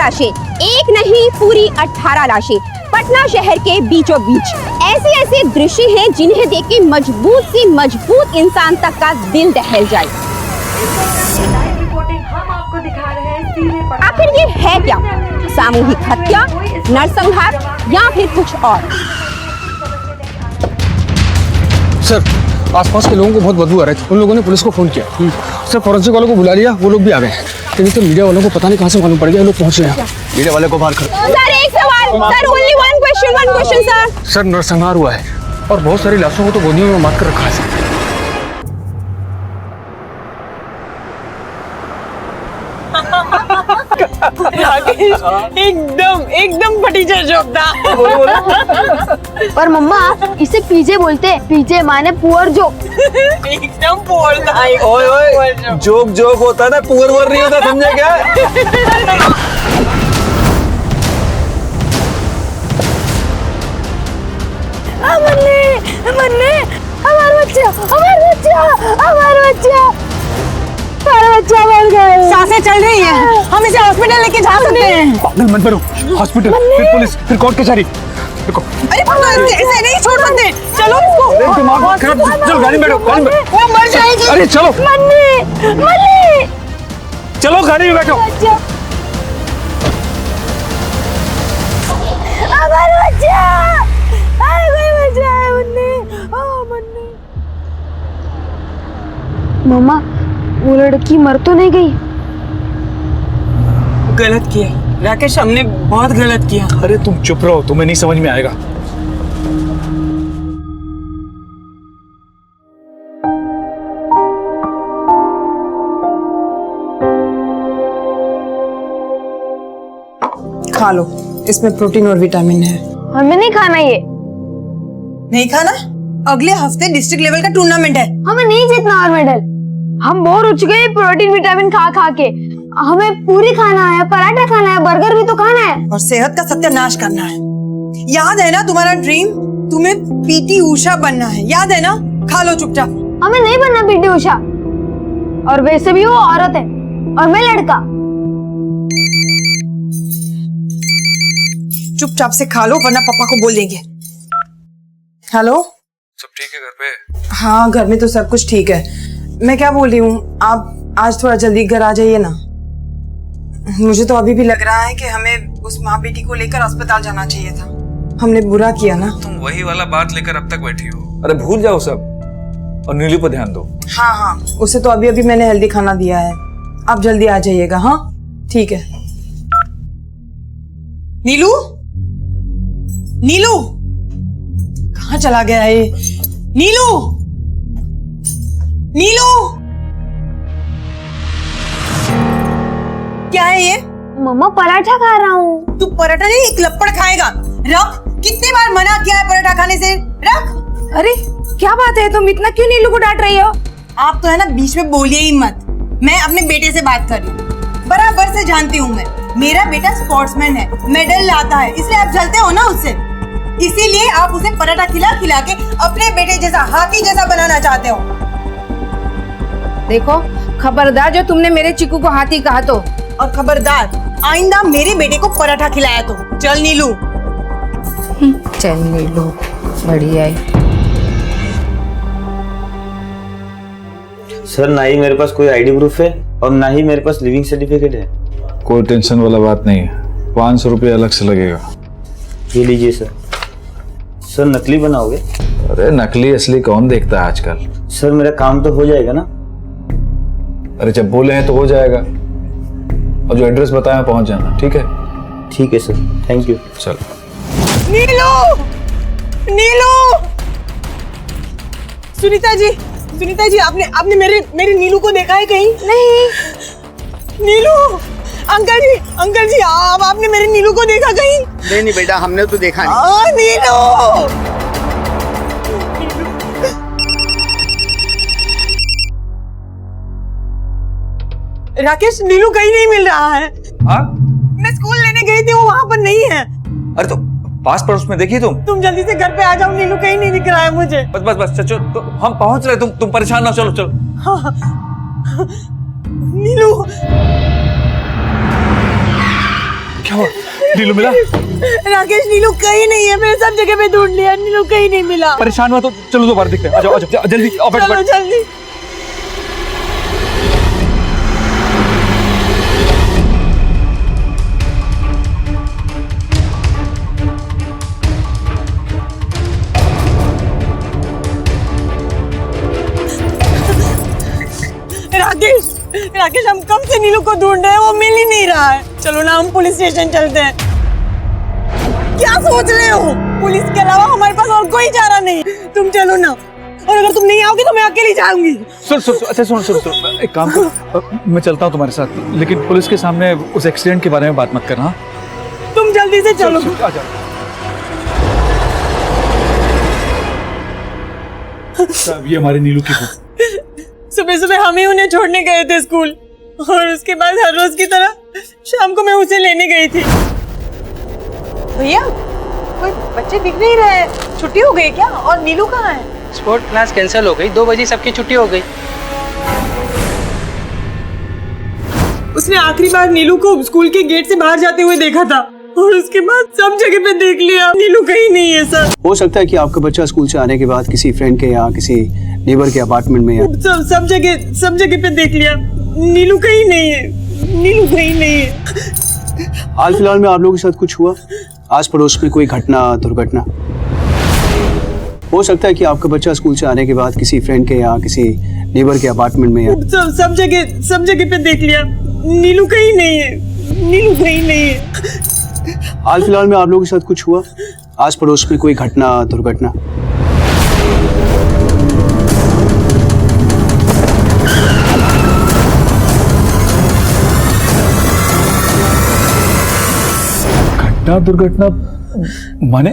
लाशें, एक नहीं पूरी 18 लाशें पटना शहर के बीचों बीच। ऐसे ऐसे दृश्य हैं जिन्हें देख के मजबूत से मजबूत इंसान तक का दिल दहल जाए। हम आपको दिखा रहे हैं आखिर ये है क्या? सामूहिक हत्या, नरसंहार या फिर कुछ और? सर, आसपास के लोगों को बहुत बदबू आ रही थी। उन लोगों ने पुलिस को फोन किया। सर, फॉरेंसिक वालों को बुला लिया, वो लोग भी आ गए। लेकिन तो मीडिया वालों को पता नहीं कहां से मालूम पड़ गया, लोग पहुंच रहे हैं। मीडिया वाले को बाहर कर। सर एक सवाल, sir only one question sir. Sir, नरसंहार हुआ है और बहुत सारी लाशों को तो गोदियों में मार कर रखा है। एकदम फटीचर जोक था। पर मम्मा इसे पीजे बोलते, पीजे माने पुअर जोक। एकदम पुअर था। ओए जोक जोक होता है ना, पुअर वर नहीं होता, समझे क्या? मन्ने हमारा बच्चा मर गया। सांसें चल रही हैं, हम इसे हॉस्पिटल लेके जा सकते हैं। पागल मत बनो। हॉस्पिटल, फिर पुलिस, फिर कोर्ट कचहरी। अरे ऐसे नहीं छोड़ सकते। चलो इसको। दिमाग खराब। चलो गाड़ी में बैठो, गाड़ी में। वो मर जाएगी। अरे चलो, मन्ने चलो गाड़ी में बैठो। हमारा बच्चा मम्मा, वो लड़की मर तो नहीं गई? गलत किया राकेश, हमने बहुत गलत किया। अरे तुम चुप रहो, तुम्हें नहीं समझ में आएगा। खा लो, इसमें प्रोटीन और विटामिन है। हमें नहीं खाना ये। नहीं खाना? अगले हफ्ते डिस्ट्रिक्ट लेवल का टूर्नामेंट है। हमें नहीं जीतना और मेडल। हम बोर हो चुके हैं प्रोटीन विटामिन खा खा के। हमें पूरी खाना है, पराठा खाना है, बर्गर भी तो खाना है और सेहत का सत्यानाश करना है। याद है ना तुम्हारा ड्रीम? तुम्हें पीटी उषा बनना है, याद है ना? खा लो चुपचाप। हमें नहीं बनना पीटी उषा, और वैसे भी वो औरत है और मैं लड़का। चुपचाप से खा लो वरना पापा को बोल देंगे। हेलो, सब ठीक है घर पे? हाँ घर में तो सब कुछ ठीक है। मैं क्या बोल रही हूँ, आप आज थोड़ा जल्दी घर आ जाइए ना। मुझे तो अभी भी लग रहा है कि हमें उस माँ बेटी को लेकर अस्पताल जाना चाहिए था। हमने बुरा किया ना। तुम वही वाला बात लेकर अब तक बैठी हो। अरे भूल जाओ सब और नीलू पर ध्यान दो। हाँ, उसे तो अभी अभी मैंने हेल्दी खाना दिया है। आप जल्दी आ जाइएगा। हाँ ठीक है। नीलू, नीलू कहाँ चला गया है? नीलू, नीलू क्या है ये? मम्मा पराठा खा रहा हूँ। तू पराठा नहीं, एक लपड़ खाएगा। रख, कितनी बार मना किया है पराठा खाने से। रख। अरे क्या बात है, तुम इतना क्यों नीलू को डांट रही हो? आप तो है ना बीच में बोलिए ही मत। मैं अपने बेटे से बात कर रही हूँ, बराबर से जानती हूँ मैं। मेरा बेटा स्पोर्ट्समैन है, मेडल लाता है, इसलिए आप जलते हो ना उससे। इसीलिए आप उसे पराठा खिला खिला के अपने बेटे जैसा, हाथी जैसा बनाना चाहते हो। देखो खबरदार, जो तुमने मेरे चिकू को हाथी कहा तो। और खबरदार आइंदा मेरे बेटे को पराठा खिलाया तो। चल नीलू। चल नीलू, बढ़िया है। सर, ना ही मेरे पास कोई आईडी प्रूफ है और ना ही मेरे पास लिविंग सर्टिफिकेट है। कोई टेंशन वाला बात नहीं है, 500 रुपये अलग से लगेगा। ये लीजिए सर। सर नकली बनाओगे? अरे नकली असली कौन देखता है आजकल। सर मेरा काम तो हो जाएगा ना? अरे जब बोले हैं तो हो जाएगा। और जो एड्रेस बताया पहुंच जाना, ठीक है? ठीक है सर, थैंक यू। चलो। नीलू, नीलू, सुनीता जी, आपने मेरे नीलू को देखा है कहीं? नहीं। नीलू, अंकल जी आपने मेरे नीलू को देखा कहीं? नहीं बेटा, हमने तो देखा नहीं। नीलू, राकेश, नीलू कहीं नहीं मिल रहा है। हाँ? मैं स्कूल लेने गई थी, वो वहाँ पर नहीं है। अरे तो पास पड़ोस में देखिए तुम जल्दी से घर पे आ जाओ, नीलू कहीं नहीं दिख रहा है मुझे। बस चलो, तो हम पहुंच रहे, तुम परेशान ना, चलो। नीलू, क्या हुआ? नीलू मिला? राकेश, नीलू कहीं नहीं है। मैंने सब जगह पे ढूंढ लिया, नीलू कहीं नहीं मिला। परेशान हुआ तो चलो दोबारा देखते हैं। आ जाओ जल्दी आओ, बैठ चलो बैठ। जल्दी। राकेश, राकेश, हम कब से नीलू को ढूंढ रहे हैं, वो मिल ही नहीं रहा है। चलो ना, हम पुलिस स्टेशन चलते हैं। क्या सोच रहे हो? पुलिस के अलावा हमारे पास और कोई चारा नहीं। तुम चलो ना, और अगर तुम नहीं आओगे तो मैं अकेली जाऊंगी। अच्छा सुनो, एक काम करो, मैं चलता हूँ तुम्हारे साथ, लेकिन पुलिस के सामने उस एक्सीडेंट के बारे में बात मत करना। तुम जल्दी से चलो। आ जाओ। अब ये हमारे नीलू की बुक। सुबह सुबह हम ही उन्हें छोड़ने गए थे स्कूल, और उसके बाद हर रोज की तरह शाम को मैं उसे लेने गई थी। भैया, कोई बच्चे दिख नहीं रहे। छुट्टी हो गई क्या? और नीलू कहाँ है? स्पोर्ट क्लास कैंसिल हो गई, 2 बजे सबकी छुट्टी हो गई। उसने आखिरी बार नीलू को स्कूल के गेट से बाहर जाते हुए देखा था, और उसके बाद सब जगह पे देख लिया। नीलू कहीं नहीं है सर। हो सकता है कि आपका बच्चा स्कूल से आने के बाद किसी फ्रेंड के या किसी नेबर के अपार्टमेंट में या सब जगह पे देख लिया। नीलू कहीं नहीं है, नीलू कहीं नहीं है। हाल फिलहाल में आप लोगों के साथ कुछ हुआ? आस पड़ोस में कोई घटना, दुर्घटना? हो सकता है कि आपका बच्चा स्कूल से आने के बाद किसी फ्रेंड के या किसी नेबर के अपार्टमेंट में या सब जगह पे देख लिया। नीलू कहीं नहीं है, नीलू कहीं नहीं है। हाल फिलहाल में आप लोगों के साथ कुछ हुआ? आस पड़ोस में कोई घटना, दुर्घटना? घटना दुर्घटना माने?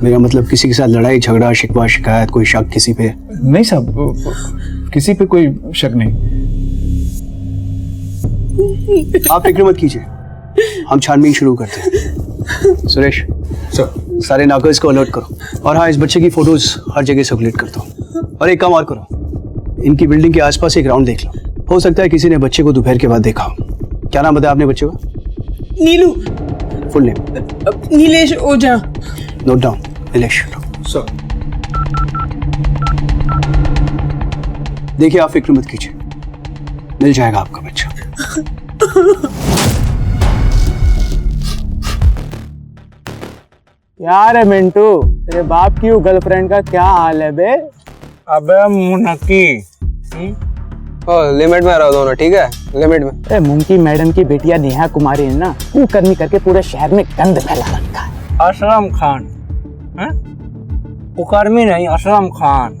मेरा मतलब किसी के साथ लड़ाई झगड़ा, शिकवा, शिकायत, कोई शक किसी पे? नहीं साहब, किसी पे कोई शक नहीं। आप फिक्र मत कीजिए, हम छानबीन शुरू करते हैं। सुरेश सर, सारे नाकर्स को अलर्ट करो, और हाँ, इस बच्चे की फोटोज हर जगह सर्कुलेट कर दो। और एक काम और करो, इनकी बिल्डिंग के आसपास एक राउंड देख लो। हो सकता है किसी ने बच्चे को दोपहर के बाद देखा हो। क्या नाम बताया आपने बच्चे का? Neelu. Full name? Nilesh Ojha. Note down. Nilesh sir. देखिए, आप फिक्र मत कीजिए, मिल जाएगा आपका बच्चा। यार है मिंटू, तेरे बाप की गर्लफ्रेंड का क्या हाल है बे? अबे मुनक्की, लिमिट में रहो दोनों, ठीक है? लिमिट में। अरे मुंकी मैडम की बेटिया नेहा कुमारी ने ना कुकर्मी करके पूरे शहर में गंद फैला रखा है। असलम खान, कुकर्मी नहीं, असलम खान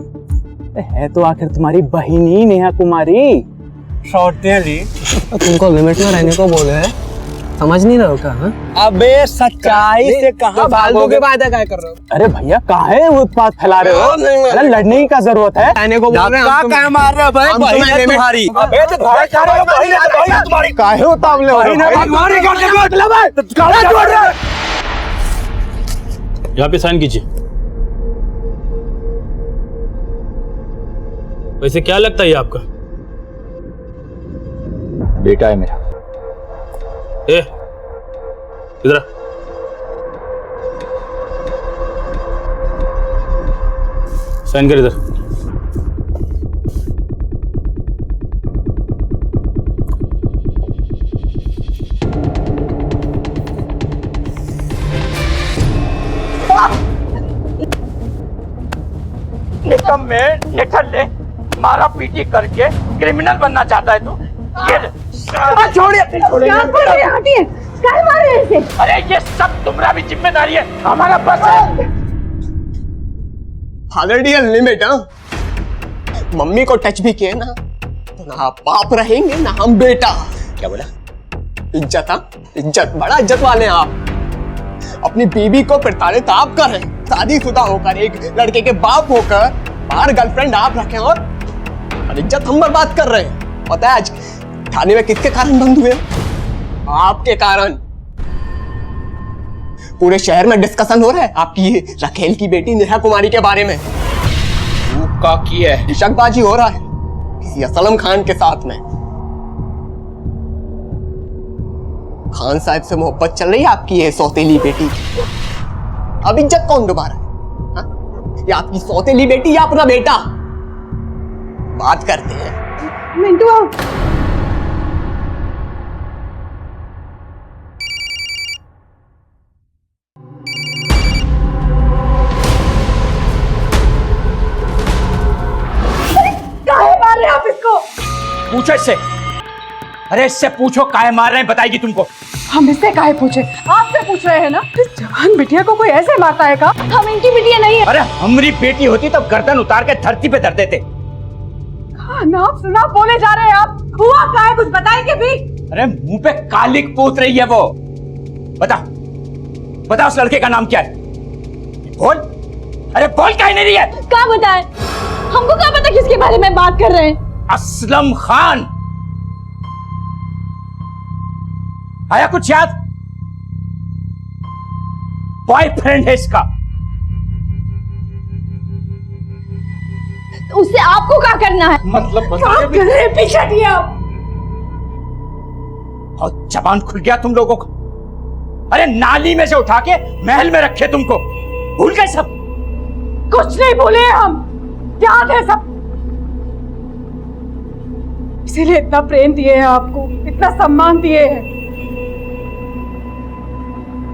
है तो आखिर तुम्हारी बहन ही नेहा कुमारी। सौतेली। तुमको लिमिट में रहने को बोले हैं, समझ नहीं रहे हो क्या? अबे सच्चाई से कहाँ फालतू के बातें क्या कर रहे हो? अरे भैया काहे वो उत्पात फैला रहे हो? अरे लड़ने की क्या जरूरत है? रहने को बोल रहे हैं, क्या मार रहे हो भाई? बहन है तुम्हारी। अबे तो तुम्हारी काहे उतावले हो रहे हो? यहाँ पे साइन कीजिए। वैसे क्या लगता है ये आपका? बेटा है मेरा। ए, इधर आ। साइन कर इधर। निकल ले, मारा पीटी करके क्रिमिनल बनना चाहता है तू? छोड़िए, अरे ये सब तुम्हारा भी जिम्मेदारी है, हमारा बस है। Already limit. मम्मी को टच भी किए ना तो ना बाप रहेंगे ना हम बेटा। क्या बोला? इज्जत? हाँ, इज्जत, बड़ा इज्जत वाले हैं आप। अपनी बीवी को प्रताड़ित आप कर रहे हैं, शादीशुदा होकर, एक लड़के के बाप होकर बाहर गर्लफ्रेंड आप रखे, और इज्जत हम बर्बाद कर रहे हैं। पता है आज थाने में किसके कारण बंद हुए? आपके कारण। पूरे शहर में डिस्कशन हो रहा है आपकी रखेल की बेटी नेहा कुमारी के बारे में। का की है, शकबाजी हो रहा है किसी असलम खान के साथ में। खान साहब से मोहब्बत चल रही है आपकी ये सौतेली बेटी। अब इज्जत कौन दोबारा है? हाँ? ये आपकी सौतेली बेटी या अपना बेटा? बात करते हैं। मिंटू आओ। काहे मार रहे हैं आप इसको? पूछो इससे। अरे इससे पूछो काहे मार रहे हैं, बताएगी तुमको। हम इससे काहे पूछे? आपसे पूछ रहे हैं ना। इस जवान बिटिया को कोई ऐसे मारता है का? हम इनकी बिटिया नहीं है। अरे हमारी बेटी होती तो गर्दन उतार के धरती पे धर देते। नाम सुना बोले जा रहे हैं आप। हुआ क्या है, कुछ बताएंगे भी? अरे मुंह पे कालिक पोत रही है वो। बता बता उस लड़के का नाम क्या है? बोल। अरे बोल काहे नहीं रही है? क्या बताएं? हमको क्या पता किसके बारे में बात कर रहे हैं? असलम खान। आया कुछ याद? बॉयफ्रेंड है इसका। तो उससे आपको क्या करना है? मतलब पीछे हटिए आप। और जबान खुल गया तुम लोगों को। अरे नाली में से उठा के महल में रखे तुमको, भूल गए सब? कुछ नहीं भूले हम, याद है सब। इसीलिए इतना प्रेम दिए हैं आपको, इतना सम्मान दिए हैं।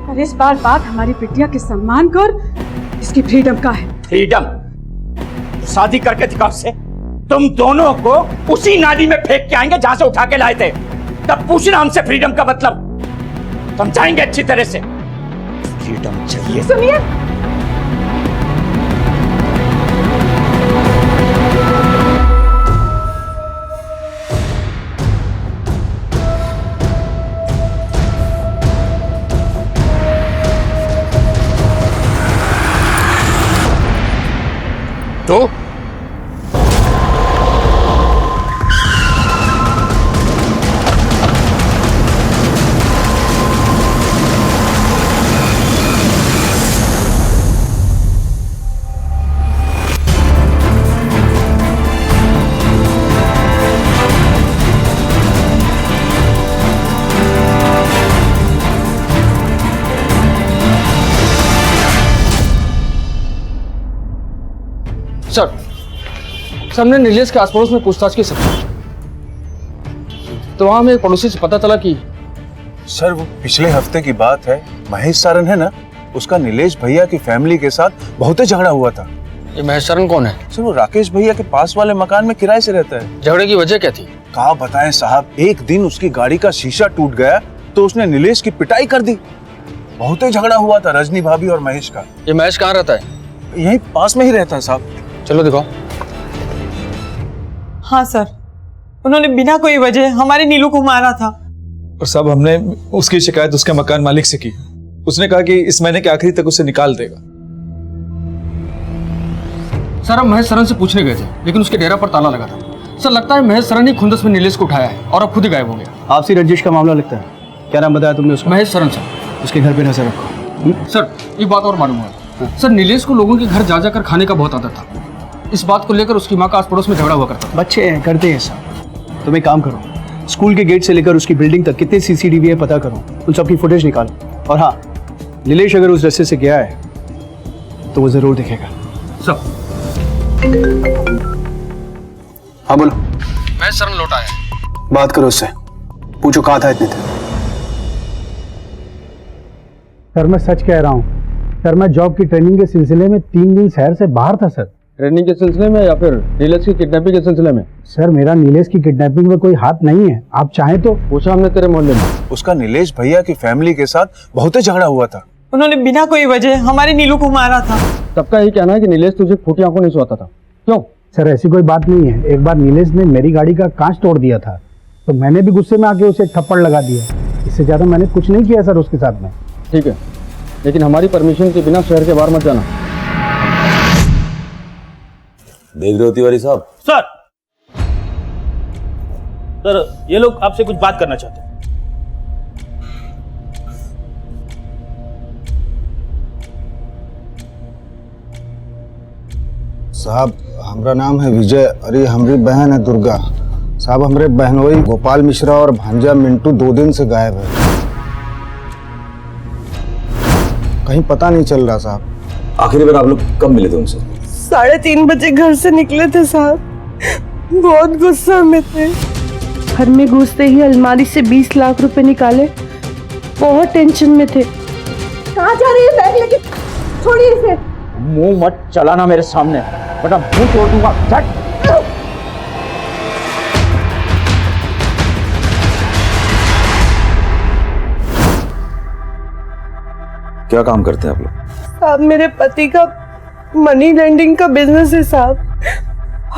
पर इस बार बात हमारी बिटिया के सम्मान का और इसकी फ्रीडम का है। फ्रीडम? शादी करके दिखाओ से तुम दोनों को उसी नाली में फेंक के आएंगे जहां से उठा के लाए थे। तब पूछना हमसे फ्रीडम का मतलब, समझाएंगे अच्छी तरह से। फ्रीडम चाहिए। सुनिए, तो सर हमने नीलेश के आस पड़ोस में पूछताछ की सर, तो वहां हमें एक पड़ोसी से पता चला कि सर वो पिछले हफ्ते की बात है, महेश सारन है ना, उसका नीलेश भैया की फैमिली के साथ बहुत झगड़ा हुआ था। ये महेश सारन कौन है? सर वो राकेश भैया के पास वाले मकान में किराए से रहता है। झगड़े की वजह क्या थी? कहा बताएं साहब, एक दिन उसकी गाड़ी का शीशा टूट गया तो उसने नीलेश की पिटाई कर दी। बहुत ही झगड़ा हुआ था रजनी भाभी और महेश का। ये महेश कहाँ रहता है? यही पास में ही रहता है साहब। चलो दिखाओ। हाँ सर, उन्होंने बिना कोई वजह हमारे नीलू को मारा था। और साहब हमने उसकी शिकायत उसके मकान मालिक से की। उसने कहा कि इस महीने के आखिरी तक उसे निकाल देगा। सर हम महेश सरन से पूछने गए थे, लेकिन उसके डेरा पर ताला लगा था। सर लगता है महेश सरन ही खुंदस में नीलेश को उठाया है और अब खुद ही गायब हो गया। आपसी रंजिश का मामला लगता है। क्या नाम बताया तुमने उसका? महेश सरन सर। उसके घर पे नजर रखो। सर एक बात और मालूम हुआ, सर नीलेश को लोगों के घर जा जाकर खाने का बहुत आदत था। इस बात को लेकर उसकी माँ का आस पड़ोस में झगड़ा हुआ करता था। बच्चे हैं, करते हैं सब। तुम एक काम करो, स्कूल के गेट से लेकर उसकी बिल्डिंग तक कितने सीसीटीवी है पता करो, उन सबकी फुटेज निकालो। और हाँ, नीलेश अगर उस रास्ते से गया है तो वो जरूर दिखेगा। सर हाँ बोलो। महेश सरन लौटा है। बात करो उससे, पूछो कहाँ था इतने दिन। सर मैं सच कह रहा हूँ सर, मैं जॉब की ट्रेनिंग के सिलसिले में 3 दिन शहर से बाहर था सर। ट्रेनिंग के सिलसिले में या फिर नीलेश की किडनैपिंग के सिलसिले में? सर मेरा नीलेश की किडनैपिंग में कोई हाथ नहीं है, आप चाहें तो। पूछा हमने तेरे मोहल्ले में। उसका नीलेश भैया की फैमिली के साथ बहुत ही झगड़ा हुआ था। उन्होंने बिना कोई वजह हमारे नीलू को मारा था। सबका यही कहना है कि नीलेश तुझे फूटी आंखों नहीं सोता था। क्यों? सर ऐसी कोई बात नहीं है। एक बार नीलेश ने मेरी गाड़ी का कांच तोड़ दिया था, तो मैंने भी गुस्से में आके उसे एक थप्पड़ लगा दिया। इससे ज्यादा मैंने कुछ नहीं किया सर उसके साथ में। ठीक है, लेकिन हमारी परमिशन के बिना शहर के बाहर मत जाना। देख रहे हो तिवारी साहब? सर ये लोग आपसे कुछ बात करना चाहते हैं। साहब हमारा नाम है विजय और ये हमारी बहन है दुर्गा। साहब हमारे बहनोई गोपाल मिश्रा और भांजा मिंटू 2 दिन से गायब है। कहीं पता नहीं चल रहा साहब। आखिरी बार आप लोग कब मिले थे उनसे? 3:30 बजे घर से निकले थे साहब, बहुत गुस्सा में थे। घर में घुसते ही अलमारी से 20 लाख रुपए निकाले, बहुत टेंशन में थे। कहाँ जा रही है बैग लेके? छोड़िए इसे। मुंह मत चलाना मेरे सामने, वरना मुंह तोड़ दूंगा। झट। क्या काम करते हैं आप लोग? साहब मेरे पति का मनी लेंडिंग का बिजनेस है साहब,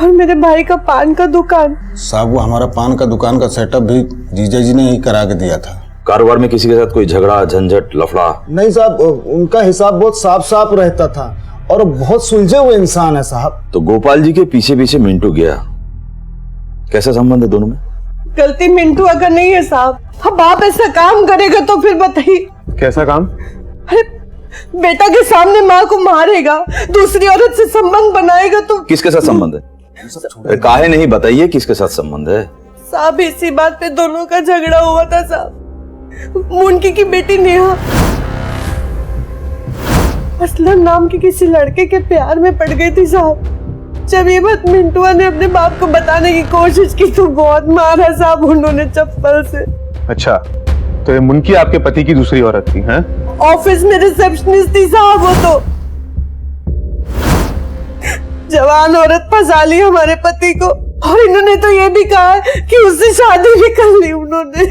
और मेरे भाई का पान का दुकान। साहब वो हमारा पान का दुकान का सेटअप भी जीजा जी ने ही करा के दिया था। कारोबार में किसी के साथ कोई झगड़ा झंझट लफड़ा? नहीं साहब, उनका हिसाब बहुत साफ साफ रहता था और बहुत सुलझे हुए इंसान है साहब। तो गोपाल जी के पीछे पीछे मिंटू गया, कैसा संबंध है दोनों में? गलती मिंटू अगर नहीं है साहब, अब बाप ऐसा काम करेगा तो फिर बताइए। कैसा काम? अरे बेटा के सामने माँ को मारेगा, दूसरी औरत से संबंध बनाएगा तो। किसके साथ संबंध है? काहे नहीं बताइए किसके साथ संबंध है? साहब इसी बात पे दोनों का झगड़ा हुआ था साहब। मुनकी की बेटी नेहा असलम नाम के किसी लड़के के प्यार में पड़ गई थी साहब। जब ये बात मिंटुआ ने अपने बाप को बताने की कोशिश की तो बहुत मारा साहब उन्होंने चप्पल से। अच्छा, तो ये मुनकी आपके पति की दूसरी औरत थी? हैं? ऑफिस में रिसेप्शनिस्ट थी साहब वो तो। जवान औरत फंसा ली हमारे पति को, और इन्होंने तो ये भी कहा कि उससे शादी भी कर ली उन्होंने।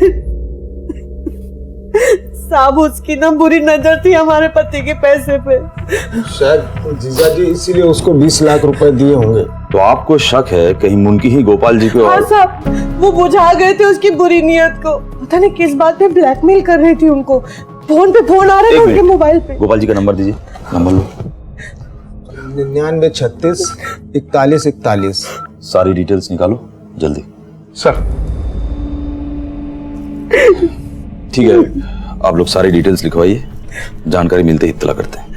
साहब उसकी ना बुरी नजर थी हमारे पति के पैसे पे। शायद जीजा जी इसीलिए उसको 20 लाख रुपए दिए होंगे। तो आपको शक है कहीं मुनकी ही गोपाल जी को? हाँ साहब, वो बुझा गए थे उसकी बुरी नीयत को। पता नहीं किस बात पे ब्लैकमेल कर रही थी उनको। फोन पे फोन आ रहा था उनके मोबाइल पे। गोपाल जी का नंबर दीजिए। नंबर लो। 99 36 41 41। सारी डिटेल्स निकालो जल्दी। सर। ठीक है, आप लोग सारी डिटेल्स लिखवाइए, जानकारी मिलते ही इत्तला करते हैं।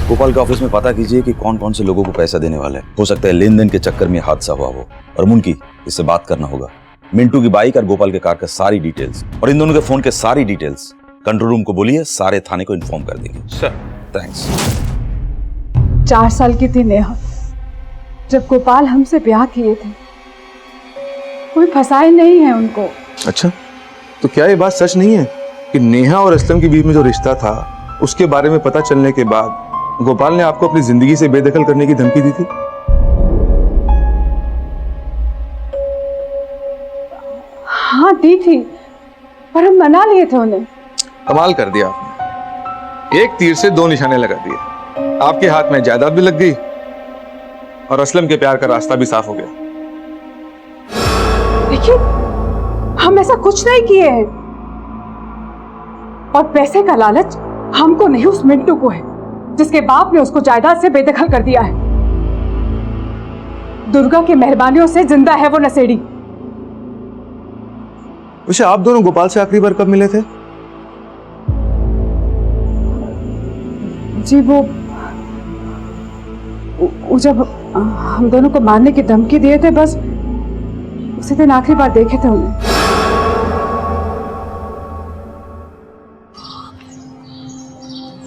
गोपाल के ऑफिस में पता कीजिए कि कौन कौन से लोगों को पैसा देने वाले हैं। हो सकता है लेन देन के चक्कर में हादसा हुआ हो। और मुनकी, इससे बात करना होगा। मिंटू की बाइक और गोपाल के कार का सारी डिटेल्स और इन दोनों के फोन के सारी डिटेल्स कंट्रोल रूम को बोलिए, सारे थाने को इन्फॉर्म कर देंगे। सर। थैंक्स। 4 साल की थी नेहा जब गोपाल हमसे ब्याह किए थे। कोई फसाए नहीं है उनको। अच्छा, तो क्या ये बात सच नहीं है कि नेहा और असलम के बीच में जो रिश्ता था उसके बारे में पता चलने के बाद गोपाल ने आपको अपनी जिंदगी से बेदखल करने की धमकी दी थी? हाँ दी थी, पर हम मना लिए थे उन्हें। कमाल कर दिया आपने, एक तीर से 2 निशाने लगा दिए। आपके हाथ में जायदाद भी लग गई और असलम के प्यार का रास्ता भी साफ हो गया। देखिए, हम ऐसा कुछ नहीं किए हैं, और पैसे का लालच हमको नहीं उस मिंटू को है जिसके बाप ने उसको जायदाद से बेदखल कर दिया है। दुर्गा की मेहरबानियों से जिंदा है वो नशेड़ी। वैसे आप दोनों गोपाल से आखिरी बार कब मिले थे? जी वो जब हम दोनों को मारने की धमकी दिए थे, बस उसी दिन आखिरी बार देखे थे उन्हें।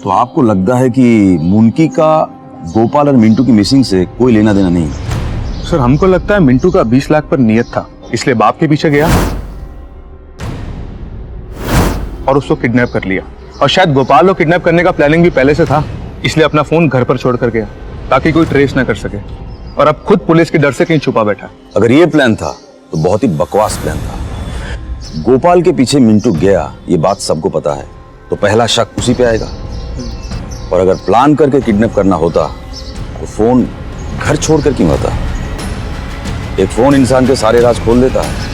तो आपको लगता है कि मुनकी का गोपाल और मिंटू की मिसिंग से कोई लेना देना नहीं? सर, हमको लगता है मिंटू का 20 लाख पर नियत था, इसलिए बाप के पीछे गया और उसको किडनैप कर लिया। और शायद गोपाल को किडनैप करने का प्लानिंग भी पहले से था, इसलिए अपना फोन घर पर छोड़कर गया ताकि कोई ट्रेस ना कर सके, और अब खुद पुलिस के डर से कहीं छुपा बैठा। अगर ये प्लान था तो बहुत ही बकवास प्लान था। गोपाल के पीछे मिंटू गया, ये बात सबको पता है, तो पहला शक उसी पे आएगा। और अगर प्लान करके किडनैप करना होता तो फोन घर छोड़कर क्यों आता? एक फोन इंसान के सारे राज खोल देता है।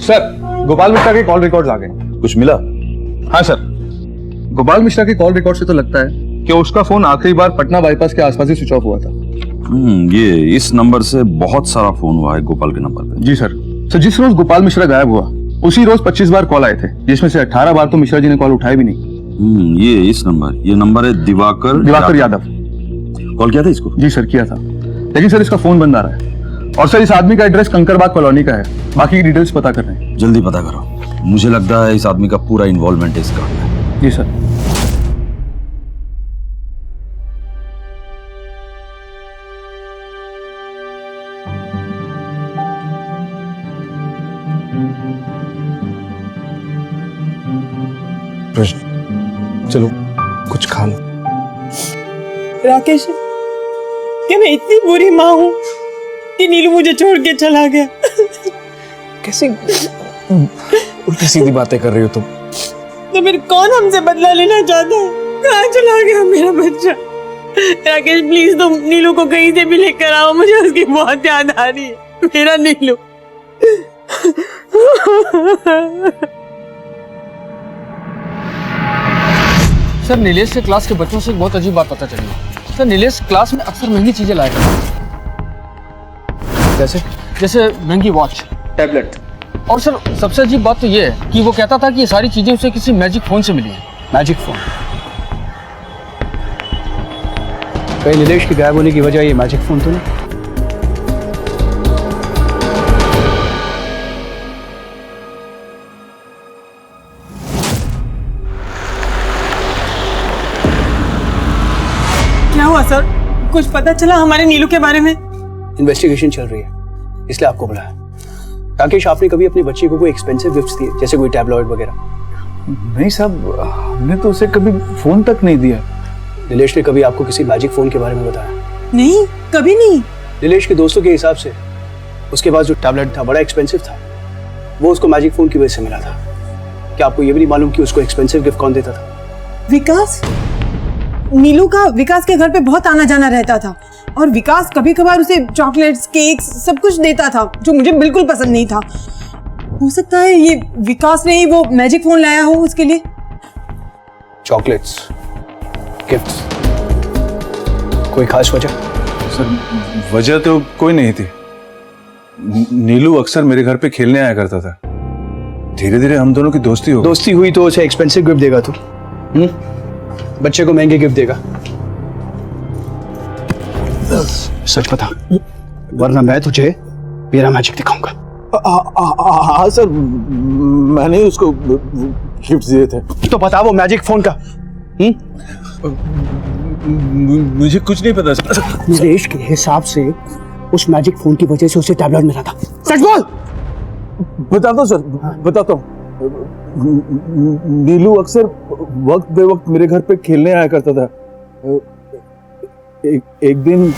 सर, गोपाल मिश्रा के कॉल रिकॉर्ड्स आ गए। कुछ मिला? हाँ सर, गोपाल मिश्रा के कॉल रिकॉर्ड से तो लगता है कि उसका फोन आखिरी बार पटना बाईपास के आसपास ही स्विच ऑफ हुआ था। ये इस नंबर से बहुत सारा फोन हुआ है गोपाल के नंबर पे। जी सर। सर जिस रोज गोपाल मिश्रा गायब हुआ उसी रोज 25 बार कॉल आए थे, जिसमें से 18 बार तो मिश्रा जी ने कॉल उठाया भी नहीं। ये नंबर है दिवाकर यादव। कॉल किया था इसको? जी सर किया था, लेकिन सर इसका फोन बंद आ रहा है। और सर इस आदमी का एड्रेस कंकरबाग कॉलोनी का है। बाकी की डिटेल्स पता कर रहे हैं। जल्दी पता करो, मुझे लगता है इस आदमी का पूरा इन्वॉल्वमेंट है इस काम में। जी सर। चलो कुछ खा लो। राकेश, क्या मैं इतनी बुरी माँ हूँ कि नीलू मुझे छोड़ के चला गया? कैसी उल्टी सीधी बातें कर रही हो तुम? तो फिर कौन हमसे बदला लेना चाहता है? कहाँ चला गया मेरा बच्चा? राकेश प्लीज तुम नीलू को कहीं से भी लेकर आओ, मुझे उसकी बहुत याद आ रही है। मेरा नीलू। सर नीलेश के क्लास के बच्चों से एक बहुत अजीब बात पता चली। सर नीलेश क्लास में अक्सर महंगी चीजें लाया करता है। जैसे महंगी वॉच, टैबलेट। और सर सबसे अजीब बात तो ये है कि वो कहता था कि ये सारी चीजें उसे किसी मैजिक फोन से मिली हैं। Magic phone? कहीं नीलेश के गायब होने की वजह ये मैजिक फोन तो नहीं? क्या हुआ सर? कुछ पता चला हमारे नीलू के बारे में? इन्वेस्टिगेशन चल रही है, इसलिए आपको बुलाया। राकेश, आपने कभी अपने बच्चे को कोई एक्सपेंसिव गिफ्ट्स दिए, जैसे कोई टैबलेट वगैरह? नहीं साहब, हमने तो उसे कभी फोन तक नहीं दिया। नीलेश ने कभी आपको किसी मैजिक फोन के बारे में बताया? नहीं, कभी नहीं। नीलेश के दोस्तों के हिसाब से उसके पास जो टैबलेट था बड़ा एक्सपेंसिव था, वो उसको मैजिक फोन की वजह से मिला था। क्या आपको ये भी नहीं मालूम कि उसको एक्सपेंसिव गिफ्ट कौन देता था? विकास। नीलू का विकास के घर पे बहुत आना जाना रहता था और विकास कभी कभार उसे चॉकलेट्स, केक्स सब कुछ देता था, जो मुझे बिल्कुल पसंद नहीं था। हो सकता है ये विकास ने ही वो मैजिक फोन लाया हो उसके लिए। चॉकलेट्स, गिफ्ट्स, कोई खास वजह? सर वजह तो कोई नहीं थी। नीलू अक्सर मेरे घर पे खेलने आया करता था। धीरे धीरे हम दोनों की दोस्ती हुई तो उसे एक्सपेंसिव गिफ्ट देगा तू? बच्चे को महंगे गिफ्ट देगा? सच बता, वरना मैं तुझे मेरा मैजिक दिखाऊंगा। हाँ सर, मैंने उसको गिफ्ट दिए थे। तो बता वो मैजिक फोन का। मुझे कुछ नहीं पता सर। नीलेश के हिसाब से उस मैजिक फोन की वजह से उसे टैबलेट मिला था। सच बोल। बताता हूँ सर, बताता हूँ। नीलू अक्सर वक्त बे वक्त मेरे घर पे खेलने आया करता था। एक दिन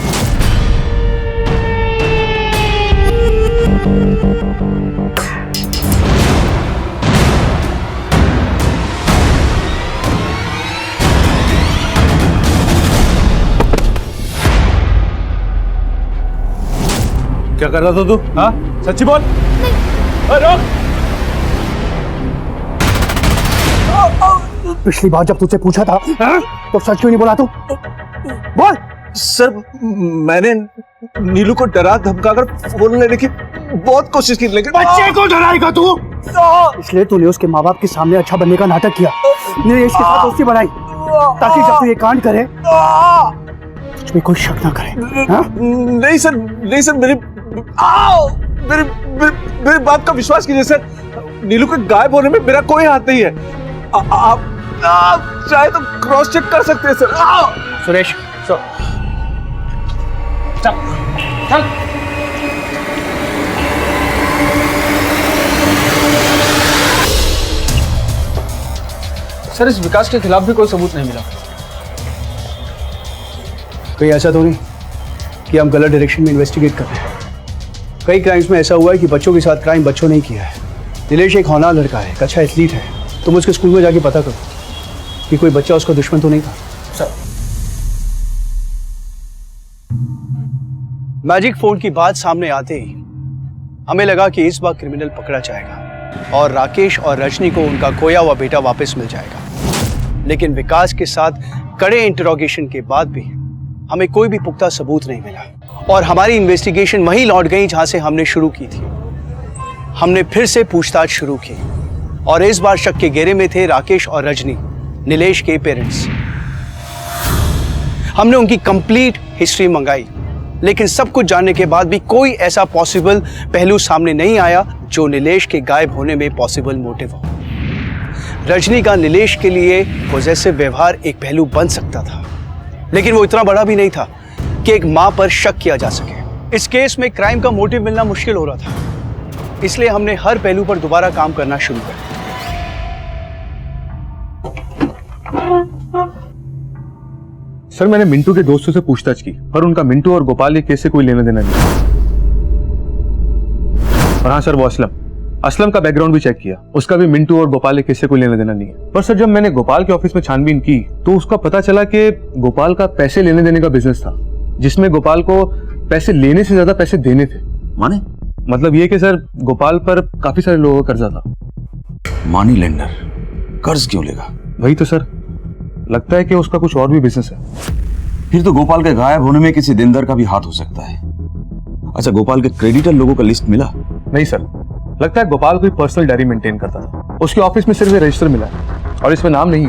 क्या कर रहा था तू? हाँ सच्ची बोल। पिछली बार जब तुझसे पूछा था तो सच क्यों नहीं बोला तू? बोल। सर मैंने नीलू को डरा धमकाकर फोन लेने की बहुत कोशिश की, लेकिन बच्चे को डराएगा तू? इसलिए तूने उसके माँ बाप के सामने अच्छा बनने का नाटक किया, नीलेश के साथ दोस्ती बनाई, ताकि जब तू ये कांड करे तुझ पे कोई शक ना करे। हाँ? नहीं सर, नहीं सर, मेरी बात का विश्वास कीजिए सर। नीलू के गायब होने में मेरा कोई हाथ नहीं है। आप चाहे तो क्रॉस चेक कर सकते हैं सर। सुरेश चल चल। सर इस विकास के खिलाफ भी कोई सबूत नहीं मिला। कहीं ऐसा तो नहीं कि हम गलत डायरेक्शन में इन्वेस्टिगेट कर रहे हैं? कई क्राइम्स में ऐसा हुआ है कि बच्चों के साथ क्राइम बच्चों ने किया है। नीलेश एक होनहार लड़का है, एक अच्छा एथलीट है। तुम उसके स्कूल में जाके पता करो कि कोई बच्चा उसका दुश्मन तो नहीं था। सर मैजिक फोन की बात सामने आते ही हमें लगा कि इस बार क्रिमिनल पकड़ा जाएगा और राकेश और रजनी को उनका खोया हुआ बेटा वापस मिल जाएगा। लेकिन विकास के साथ कड़े इंटरोगेशन के बाद भी हमें कोई भी पुख्ता सबूत नहीं मिला और हमारी इन्वेस्टिगेशन वहीं लौट गई जहां से हमने शुरू की थी। हमने फिर से पूछताछ शुरू की और इस बार शक के घेरे में थे राकेश और रजनी, नीलेश के पेरेंट्स। हमने उनकी कंप्लीट हिस्ट्री मंगाई, लेकिन सब कुछ जानने के बाद भी कोई ऐसा पॉसिबल पहलू सामने नहीं आया जो नीलेश के गायब होने में पॉसिबल मोटिव हो। रजनी का नीलेश के लिए पॉजेसिव व्यवहार एक पहलू बन सकता था, लेकिन वो इतना बड़ा भी नहीं था कि एक मां पर शक किया जा सके। इस केस में क्राइम का मोटिव मिलना मुश्किल हो रहा था, इसलिए हमने हर पहलू पर दोबारा काम करना शुरू कर दिया। सर, मैंने मिंटू के दोस्तों से पूछताछ की, पर उनका मिंटू और गोपाल के केस से कोई लेना देना नहीं। और हाँ सर, वो असलम का बैकग्राउंड भी चेक किया, उसका भी मिंटू और गोपाल के केस से कोई लेना देना नहीं है। पर सर, जब मैंने गोपाल के ऑफिस में छानबीन की तो उसका पता चला कि गोपाल का पैसे लेने देने का बिजनेस था, जिसमें गोपाल को पैसे लेने से ज्यादा पैसे देने थे। माने? मतलब ये कि सर, गोपाल पर काफी सारे लोगों का कर्जा था। मनी लेंडर कर्ज क्यों लेगा? वही तो सर, लगता है कि उसका कुछ और भी बिजनेस है। फिर तो गोपाल के गायब होने में किसी देनदार का भी हाथ हो सकता है। अच्छा, गोपाल के क्रेडिटर लोगों का लिस्ट मिला? नहीं सर, लगता है गोपाल कोई पर्सनल डायरी मेंटेन करता था। उसके ऑफिस में सिर्फ रजिस्टर मिला है और इसमें नाम नहीं,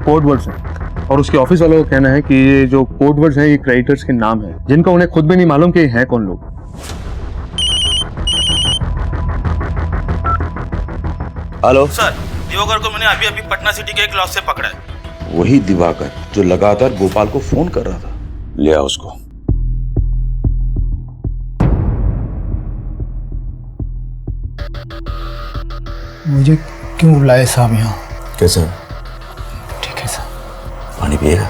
कोड वर्ड्स हैं। और उसके ऑफिस वालों का कहना है कि ये जो कोड वर्ड्स हैं ये क्रेडिटर्स के नाम हैं, जिनका उन्हें खुद भी नहीं मालूम कि हैं कौन लोग। हेलो सर, दिवाकर को मैंने अभी अभी पटना सिटी के एक लॉज से पकड़ा है। वही दिवाकर जो लगातार गोपाल को फोन कर रहा था। ले आओ उसको। मुझे क्यों बुलाए साहब यहाँ? कैसा? ठीक है साहब। पानी पिएगा?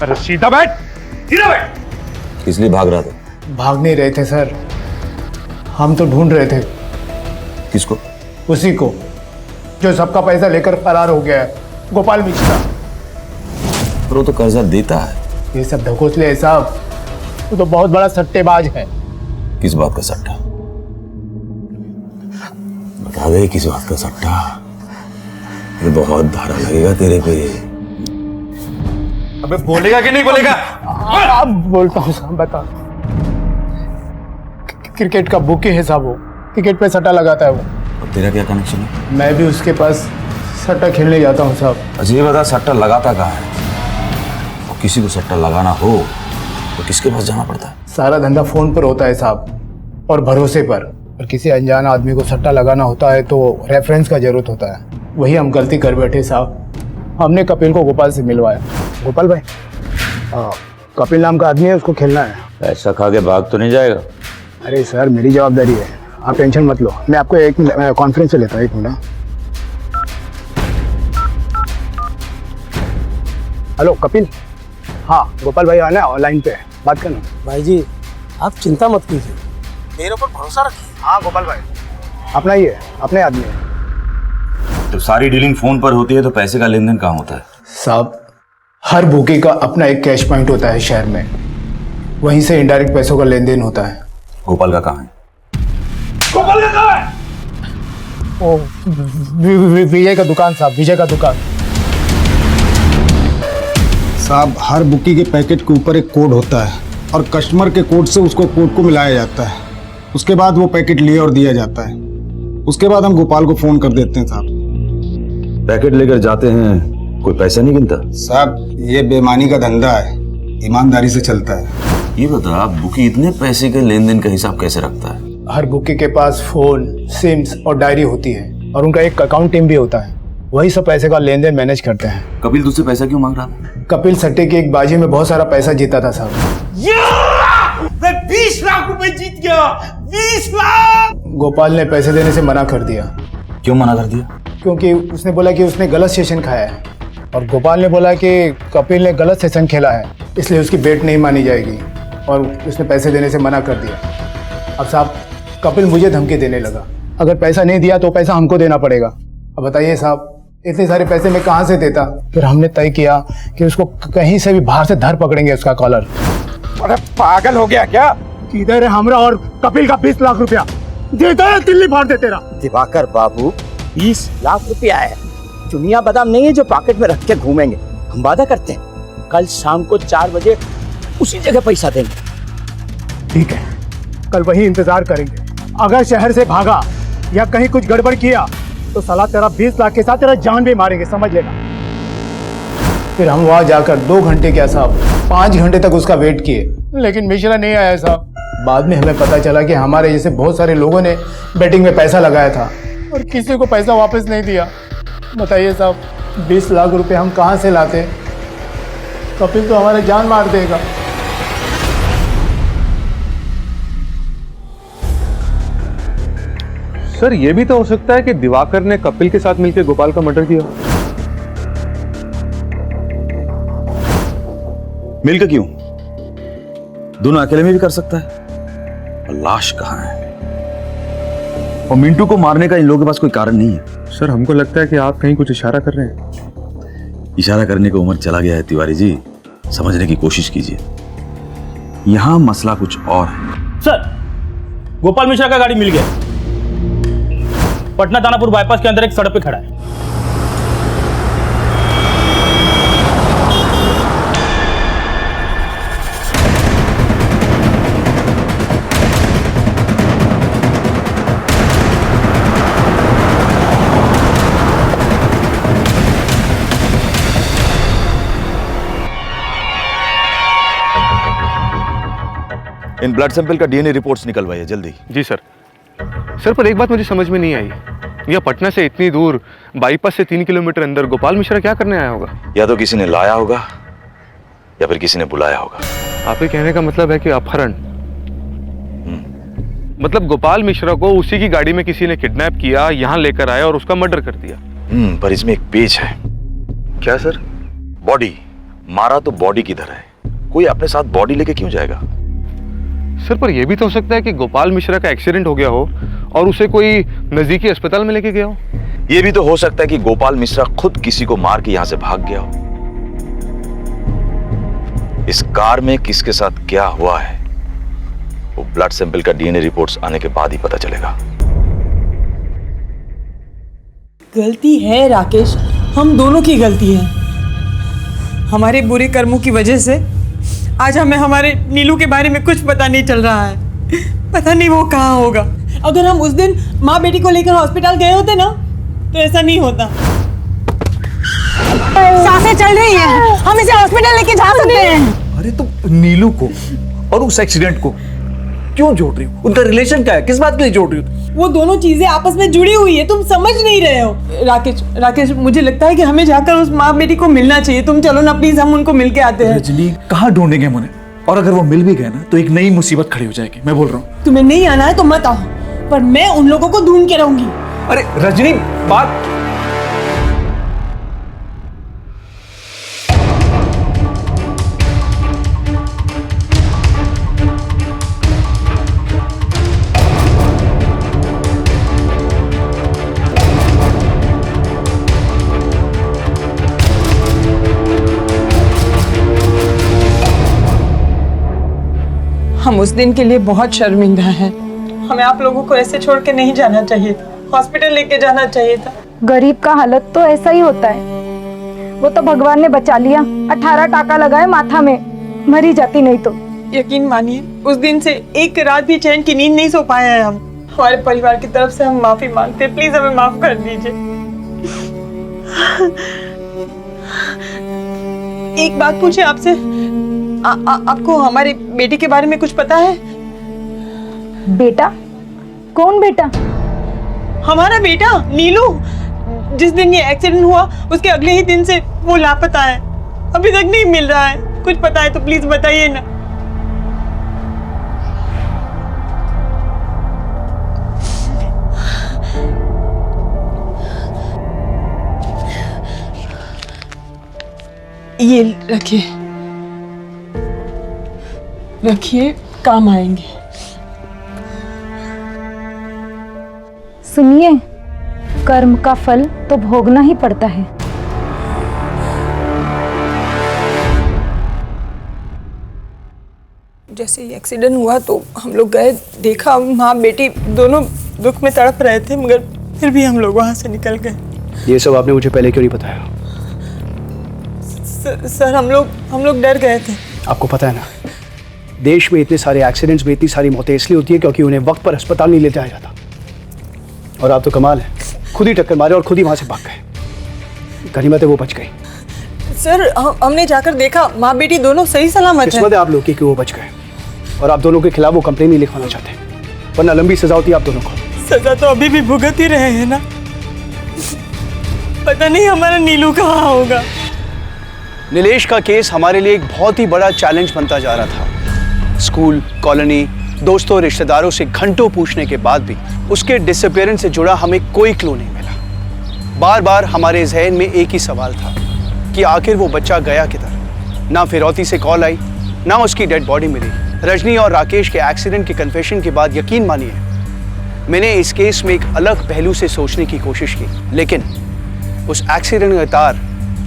अरे सीधा बैठ, सीधा बैठ। किस लिए भाग रहा था? भाग नहीं रहे थे सर, हम तो ढूंढ रहे थे। किसको? उसी को जो सबका पैसा लेकर फरार हो गया है, गोपाल मिश्रा। पर वो तो कर्जा देता है। ये सब ढकोसले है साहब, वो तो बहुत बड़ा सट्टेबाज है। किस बात का सट्टा? बता दे किस बात का सट्टा। ये बहुत धारा लगेगा तेरे पे। अबे बोलेगा कि नहीं बोलेगा? अब बोलता हूँ साहब, बता। क्रिकेट का बुकी है साहब, वो क्रिकेट पे सट्टा लगाता है वो। और तेरा क्या कनेक्शन है? मैं भी उसके पास सट्टा खेलने जाता हूँ साहब। अच्छा ये बता, सट्टा लगाता कहाँ है? और किसी को सट्टा लगाना हो तो किसके पास जाना पड़ता है? सारा धंधा फोन पर होता है साहब, और भरोसे पर। और किसी अनजान आदमी को सट्टा लगाना होता है तो रेफरेंस का जरूरत होता है। वही हम गलती कर बैठे साहब। हमने कपिल को गोपाल से मिलवाया। गोपाल भाई, कपिल नाम का आदमी है, उसको खेलना है। पैसा खा के भाग तो नहीं जाएगा? अरे सर, मेरी जवाबदारी है, आप टेंशन मत लो। मैं आपको एक कॉन्फ्रेंस से लेता हूँ, एक मिनट। हेलो कपिल। हाँ, गोपाल भाई आना ऑनलाइन पे, बात करना। भाई जी, आप चिंता मत कीजिए, मेरे ऊपर भरोसा रखिए। हाँ गोपाल भाई, अपना ही है, अपने आदमी है। तो सारी डीलिंग फोन पर होती है तो पैसे का लेन देन कहाँ होता है? साहब, हर बुकी का अपना एक कैश पॉइंट होता है शहर में, वहीं से इनडायरेक्ट पैसों का लेन देन होता है। गोपाल का कहाँ है? गोपाल का कहाँ है? ओ, विजय का दुकान साहब, विजय का दुकान। साहब, हर बुकी के पैकेट के ऊपर एक कोड होता है और कस्टमर के कोड से उसको कोड को मिलाया जाता है। उसके बाद वो पैकेट लिया और दिया जाता है। उसके बाद हम गोपाल को फोन कर देते हैं साहब। पैकेट लेकर जाते हैं, कोई पैसा नहीं गिनता? साहब, ये बेईमानी का धंधा है, ईमानदारी से चलता है। ये बता, बुकी इतने पैसे के लेन देन का हिसाब कैसे रखता है? हर बुकी के पास फोन, सिम्स और डायरी होती है, और उनका एक अकाउंट टीम भी होता है। वही सब पैसे का लेन देन मैनेज करते हैं। कपिल तुझसे पैसा क्यों मांग रहा था? कपिल सट्टे की एक बाजी में बहुत सारा पैसा जीता था साहब। मैं 20 लाख रुपए जीत गया। 20 लाख। गोपाल ने पैसे देने से मना कर दिया। क्यों मना कर दिया? क्योंकि उसने बोला कि उसने गलत सेशन खाया है, और गोपाल ने बोला कि कपिल ने गलत सेशन खेला है, इसलिए उसकी बेट नहीं मानी जाएगी, और उसने पैसे देने से मना कर दिया। अब साहब, कपिल मुझे धमकी देने लगा, अगर पैसा नहीं दिया तो पैसा हमको देना पड़ेगा। अब बताइए साहब, इतने सारे पैसे मैं कहाँ से देता? फिर हमने तय किया कि उसको कहीं से भी बाहर से धर पकड़ेंगे उसका कॉलर। अरे पागल हो गया क्या? किधर है हमरा और कपिल का 20 लाख रुपया? देता है दिल्ली फाड़ दे तेरा। दिवाकर बाबू, 20 लाख रुपया है, चुनिया बादाम नहीं है जो पॉकेट में रख के घूमेंगे। हम वादा करते हैं कल शाम को 4 बजे उसी जगह पैसा देंगे। ठीक है, कल वही इंतजार करेंगे। अगर शहर से भागा या कहीं कुछ गड़बड़ किया तो साला तेरा 20 लाख के साथ तेरा जान भी मारेंगे, समझ लेना। फिर हम वहां जाकर 2 घंटे क्या साहब 5 घंटे तक उसका वेट किए, लेकिन मिश्रा नहीं आया साहब। बाद में हमें पता चला कि हमारे जैसे बहुत सारे लोगों ने बैटिंग में पैसा लगाया था और किसी को पैसा वापस नहीं दिया। बताइए साहब, 20 लाख रुपए हम कहाँ से लाते? कपिल तो हमारे जान मार देगा। सर ये भी तो हो सकता है कि दिवाकर ने कपिल के साथ मिलकर गोपाल का मर्डर किया। मिलकर क्यों? दोनों अकेले में भी कर सकता है। और लाश कहाँ है? और मिंटू को मारने का इन लोगों के पास कोई कारण नहीं है। सर हमको लगता है कि आप कहीं कुछ इशारा कर रहे हैं। इशारा करने का उम्र चला गया है तिवारी जी, समझने की कोशिश कीजिए। यहां मसला कुछ और है। सर, गोपाल मिश्रा का गाड़ी मिल गया, पटना दानापुर बाईपास के अंदर एक सड़क पे खड़ा है। इन ब्लड सैंपल का डीएनए रिपोर्ट्स निकलवाइए जल्दी। जी सर। सर पर एक बात मुझे समझ में नहीं आई, यह पटना से इतनी दूर बाईपास से 3 किलोमीटर अंदर गोपाल मिश्रा क्या करने आया होगा? या तो किसी ने लाया होगा या फिर किसी ने बुलाया होगा। आपके कहने का मतलब है कि अपहरण? मतलब गोपाल मिश्रा को उसी की गाड़ी में किसी ने किडनैप किया, यहाँ लेकर आया और उसका मर्डर कर दिया। पर इसमें एक पेच है। क्या सर? बॉडी मारा तो बॉडी किधर है? कोई अपने साथ बॉडी लेके क्यों जाएगा? सर पर यह भी तो हो सकता है कि गोपाल मिश्रा का एक्सीडेंट हो गया हो और उसे कोई नजदीकी अस्पताल में लेके गया हो। यह भी तो हो सकता है कि गोपाल मिश्रा खुद किसी को मार के यहां से भाग गया हो। इस कार में किसके साथ क्या हुआ है वो ब्लड सैंपल का डीएनए रिपोर्ट्स आने के बाद ही पता चलेगा। गलती है राकेश, हम दोनों की गलती है। हमारे बुरे कर्मों की वजह से आज हमें हमारे नीलू के बारे में कुछ पता नहीं चल रहा है। पता नहीं वो कहाँ होगा। अगर हम उस दिन माँ बेटी को लेकर हॉस्पिटल गए होते ना तो ऐसा नहीं होता। सांसें चल रही हैं, हम इसे हॉस्पिटल लेके जा सकते हैं। अरे तो नीलू को और उस एक्सीडेंट को क्यों जोड़ रही हो? उनका रिलेशन क्या है? किस बात के लिए जोड़ रही हो? वो दोनों चीजें आपस में जुड़ी हुई है, तुम समझ नहीं रहे हो। राकेश मुझे लगता है कि हमें जाकर उस माँ बेटी को मिलना चाहिए। तुम चलो ना प्लीज, हम उनको मिल के आते हैं। रजनी कहाँ ढूंढेंगे हम उन्हें? और अगर वो मिल भी गए ना तो एक नई मुसीबत खड़ी हो जाएगी। मैं बोल रहा हूँ तुम्हें नहीं आना है तो मत आओ, पर मैं उन लोगों को ढूंढ के रहूंगी। अरे रजनी बात हम उस दिन के लिए बहुत शर्मिंदा हैं। हमें आप लोगों को ऐसे छोड़ के नहीं जाना चाहिए था, हॉस्पिटल लेके जाना चाहिए था। गरीब का हालत तो ऐसा ही होता है। वो तो भगवान ने बचा लिया, 18 टाका लगाए माथा में, मरी जाती नहीं तो। यकीन मानिए उस दिन से एक रात भी चैन की नींद नहीं सो पाए हैं हम। हमारे परिवार की तरफ से हम माफी मांगते हैं, प्लीज हमें माफ कर दीजिए। एक बात पूछे आपसे, आपको हमारे बेटे के बारे में कुछ पता है? बेटा? कौन बेटा? हमारा बेटा नीलू। जिस दिन ये एक्सीडेंट हुआ उसके अगले ही दिन से वो लापता है, अभी तक नहीं मिल रहा है। कुछ पता है तो प्लीज बताइए ना। ये रखिए, काम आएंगे। सुनिए, कर्म का फल तो भोगना ही पड़ता है। जैसे ही एक्सीडेंट हुआ तो हम लोग गए, देखा माँ बेटी दोनों दुख में तड़प रहे थे, मगर फिर भी हम लोग वहां से निकल गए। ये सब आपने मुझे पहले क्यों नहीं बताया? सर हम लोग डर गए थे। आपको पता है ना, देश में इतने सारे एक्सीडेंट्स में इतनी सारी मौतें इसलिए होती है क्योंकि उन्हें वक्त पर अस्पताल नहीं ले जाया जाता। और आप तो कमाल है, खुद ही टक्कर मारे और खुद ही वहां से भाग गए। गनीमत है वो बच गई। सर हमने जाकर देखा, माँ बेटी दोनों सही सलामत हैं। किस्मत है आप लोग की कि वो बच गए और आप दोनों के खिलाफ वो कंप्लेन नहीं लिखवाना चाहते, वरना लंबी सजा होती है आप दोनों को। सजा तो अभी भी भुगत ही रहे हैं ना। पता नहीं हमारा नीलू कहाँ होगा। नीलेश का केस हमारे लिए एक बहुत ही बड़ा चैलेंज बनता जा रहा था। स्कूल, कॉलोनी, दोस्तों, रिश्तेदारों से घंटों पूछने के बाद भी उसके डिसअपीयरेंस से जुड़ा हमें कोई क्लू नहीं मिला। बार बार हमारे जहन में एक ही सवाल था कि आखिर वो बच्चा गया किधर। ना फिरौती से कॉल आई, ना उसकी डेड बॉडी मिली। रजनी और राकेश के एक्सीडेंट के कन्फेशन के बाद यकीन मानिए मैंने इस केस में एक अलग पहलू से सोचने की कोशिश की, लेकिन उस एक्सीडेंट का तार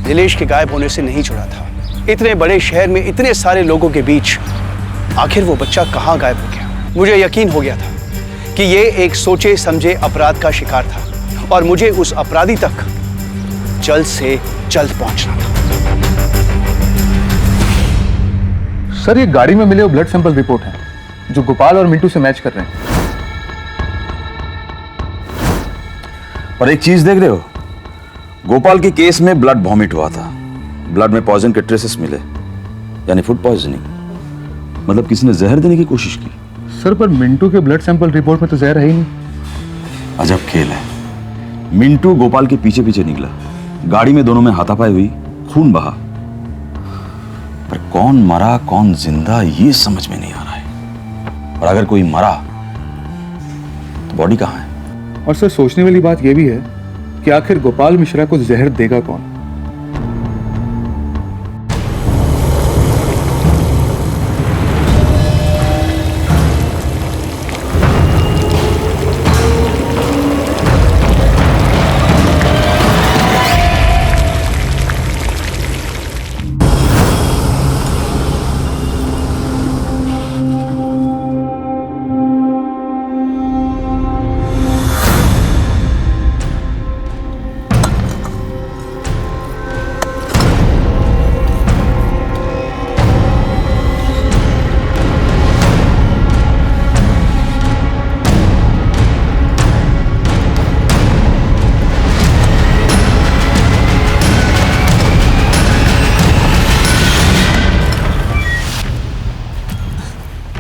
नीलेश के गायब होने से नहीं जुड़ा था। इतने बड़े शहर में इतने सारे लोगों के बीच आखिर वो बच्चा कहाँ गायब हो गया। मुझे यकीन हो गया था कि ये एक सोचे समझे अपराध का शिकार था और मुझे उस अपराधी तक जल्द से जल्द पहुंचना था। सर ये गाड़ी में मिले वो ब्लड सैंपल रिपोर्ट है जो गोपाल और मिंटू से मैच कर रहे हैं। और एक चीज देख रहे हो, गोपाल के केस में ब्लड वॉमिट हुआ था, ब्लड में पॉइजन के ट्रेसेस मिले, यानी फूड पॉइजनिंग। मतलब किसी ने जहर देने की कोशिश की। सर पर मिंटू के ब्लड सैंपल रिपोर्ट में तो जहर है ही नहीं। अजब खेल है। मिंटू गोपाल के पीछे पीछे निकला, गाड़ी में दोनों में हाथापाई हुई, खून बहा, पर कौन मरा कौन जिंदा ये समझ में नहीं आ रहा है। और अगर कोई मरा तो बॉडी कहां है? और सर सोचने वाली बात यह भी है कि आखिर गोपाल मिश्रा को जहर देगा कौन?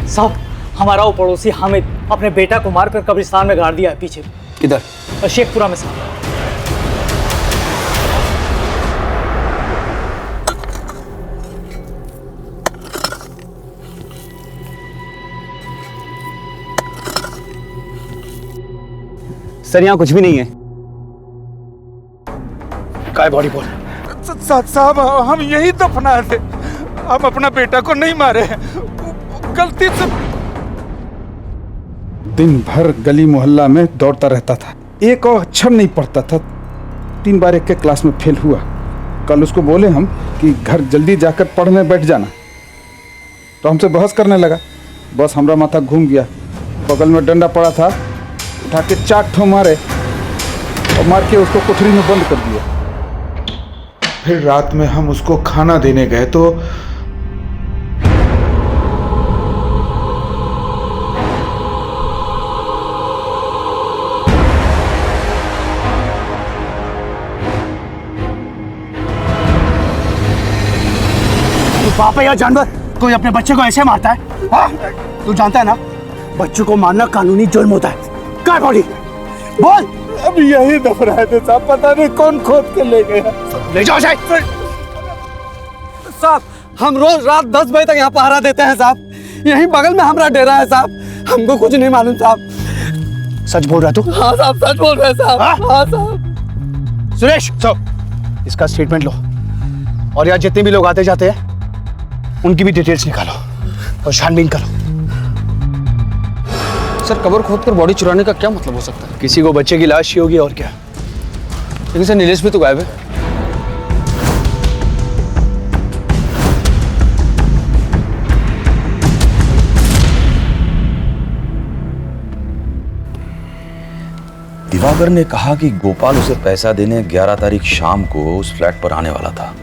साहब हमारा वो पड़ोसी हामिद अपने बेटा को मारकर कब्रिस्तान में गाड़ दिया है पीछे। किधर? शेखपुरा में साहब। सर यहाँ कुछ भी नहीं है। काय बॉडी बोल। साहब हम यही दफनाए थे, हम अपना बेटा को नहीं मारे, गलती से। दिन भर गली मोहल्ला में दौड़ता रहता था, एक और अक्षर नहीं पढ़ता था, 3 बार एक के क्लास में फेल हुआ। कल उसको बोले हम कि घर जल्दी जाकर पढ़ने बैठ जाना, तो हमसे बहस करने लगा। बस हमारा माथा घूम गया। बगल में डंडा पड़ा था, उठा के 4 ठो मारे और मार के उसको कोठरी में बंद कर दिया। फिर रात में हम उसको खाना देने गए तो बाप है या जानवर, कोई अपने बच्चे को ऐसे मारता है? हाँ? तू जानता है ना, बच्चों को मारना कानूनी जुर्म होता है। क्या बॉडी बोल। अब यही दफनाए थे साहब, पता नहीं कौन खोद के ले गया। ले जाओ साहब। साहब हम रोज रात 10 बजे तक यहाँ पहरा देते हैं साहब, यहीं बगल में हमारा डेरा है साहब, हमको कुछ नहीं मालूम साहब। सच बोल रहा तू? हाँ साहब सच बोल रहे हैं साहब। हाँ साहब। सुरेश इसका स्टेटमेंट लो और यहाँ जितने भी लोग आते जाते हैं उनकी भी डिटेल्स निकालो और छानबीन करो। सर कबर खोद कर बॉडी चुराने का क्या मतलब हो सकता है? किसी को बच्चे की लाश ही होगी और क्या। लेकिन सर नीलेश भी तो गायब है। दिवाकर ने कहा कि गोपाल उसे पैसा देने 11 तारीख शाम को उस फ्लैट पर आने वाला था।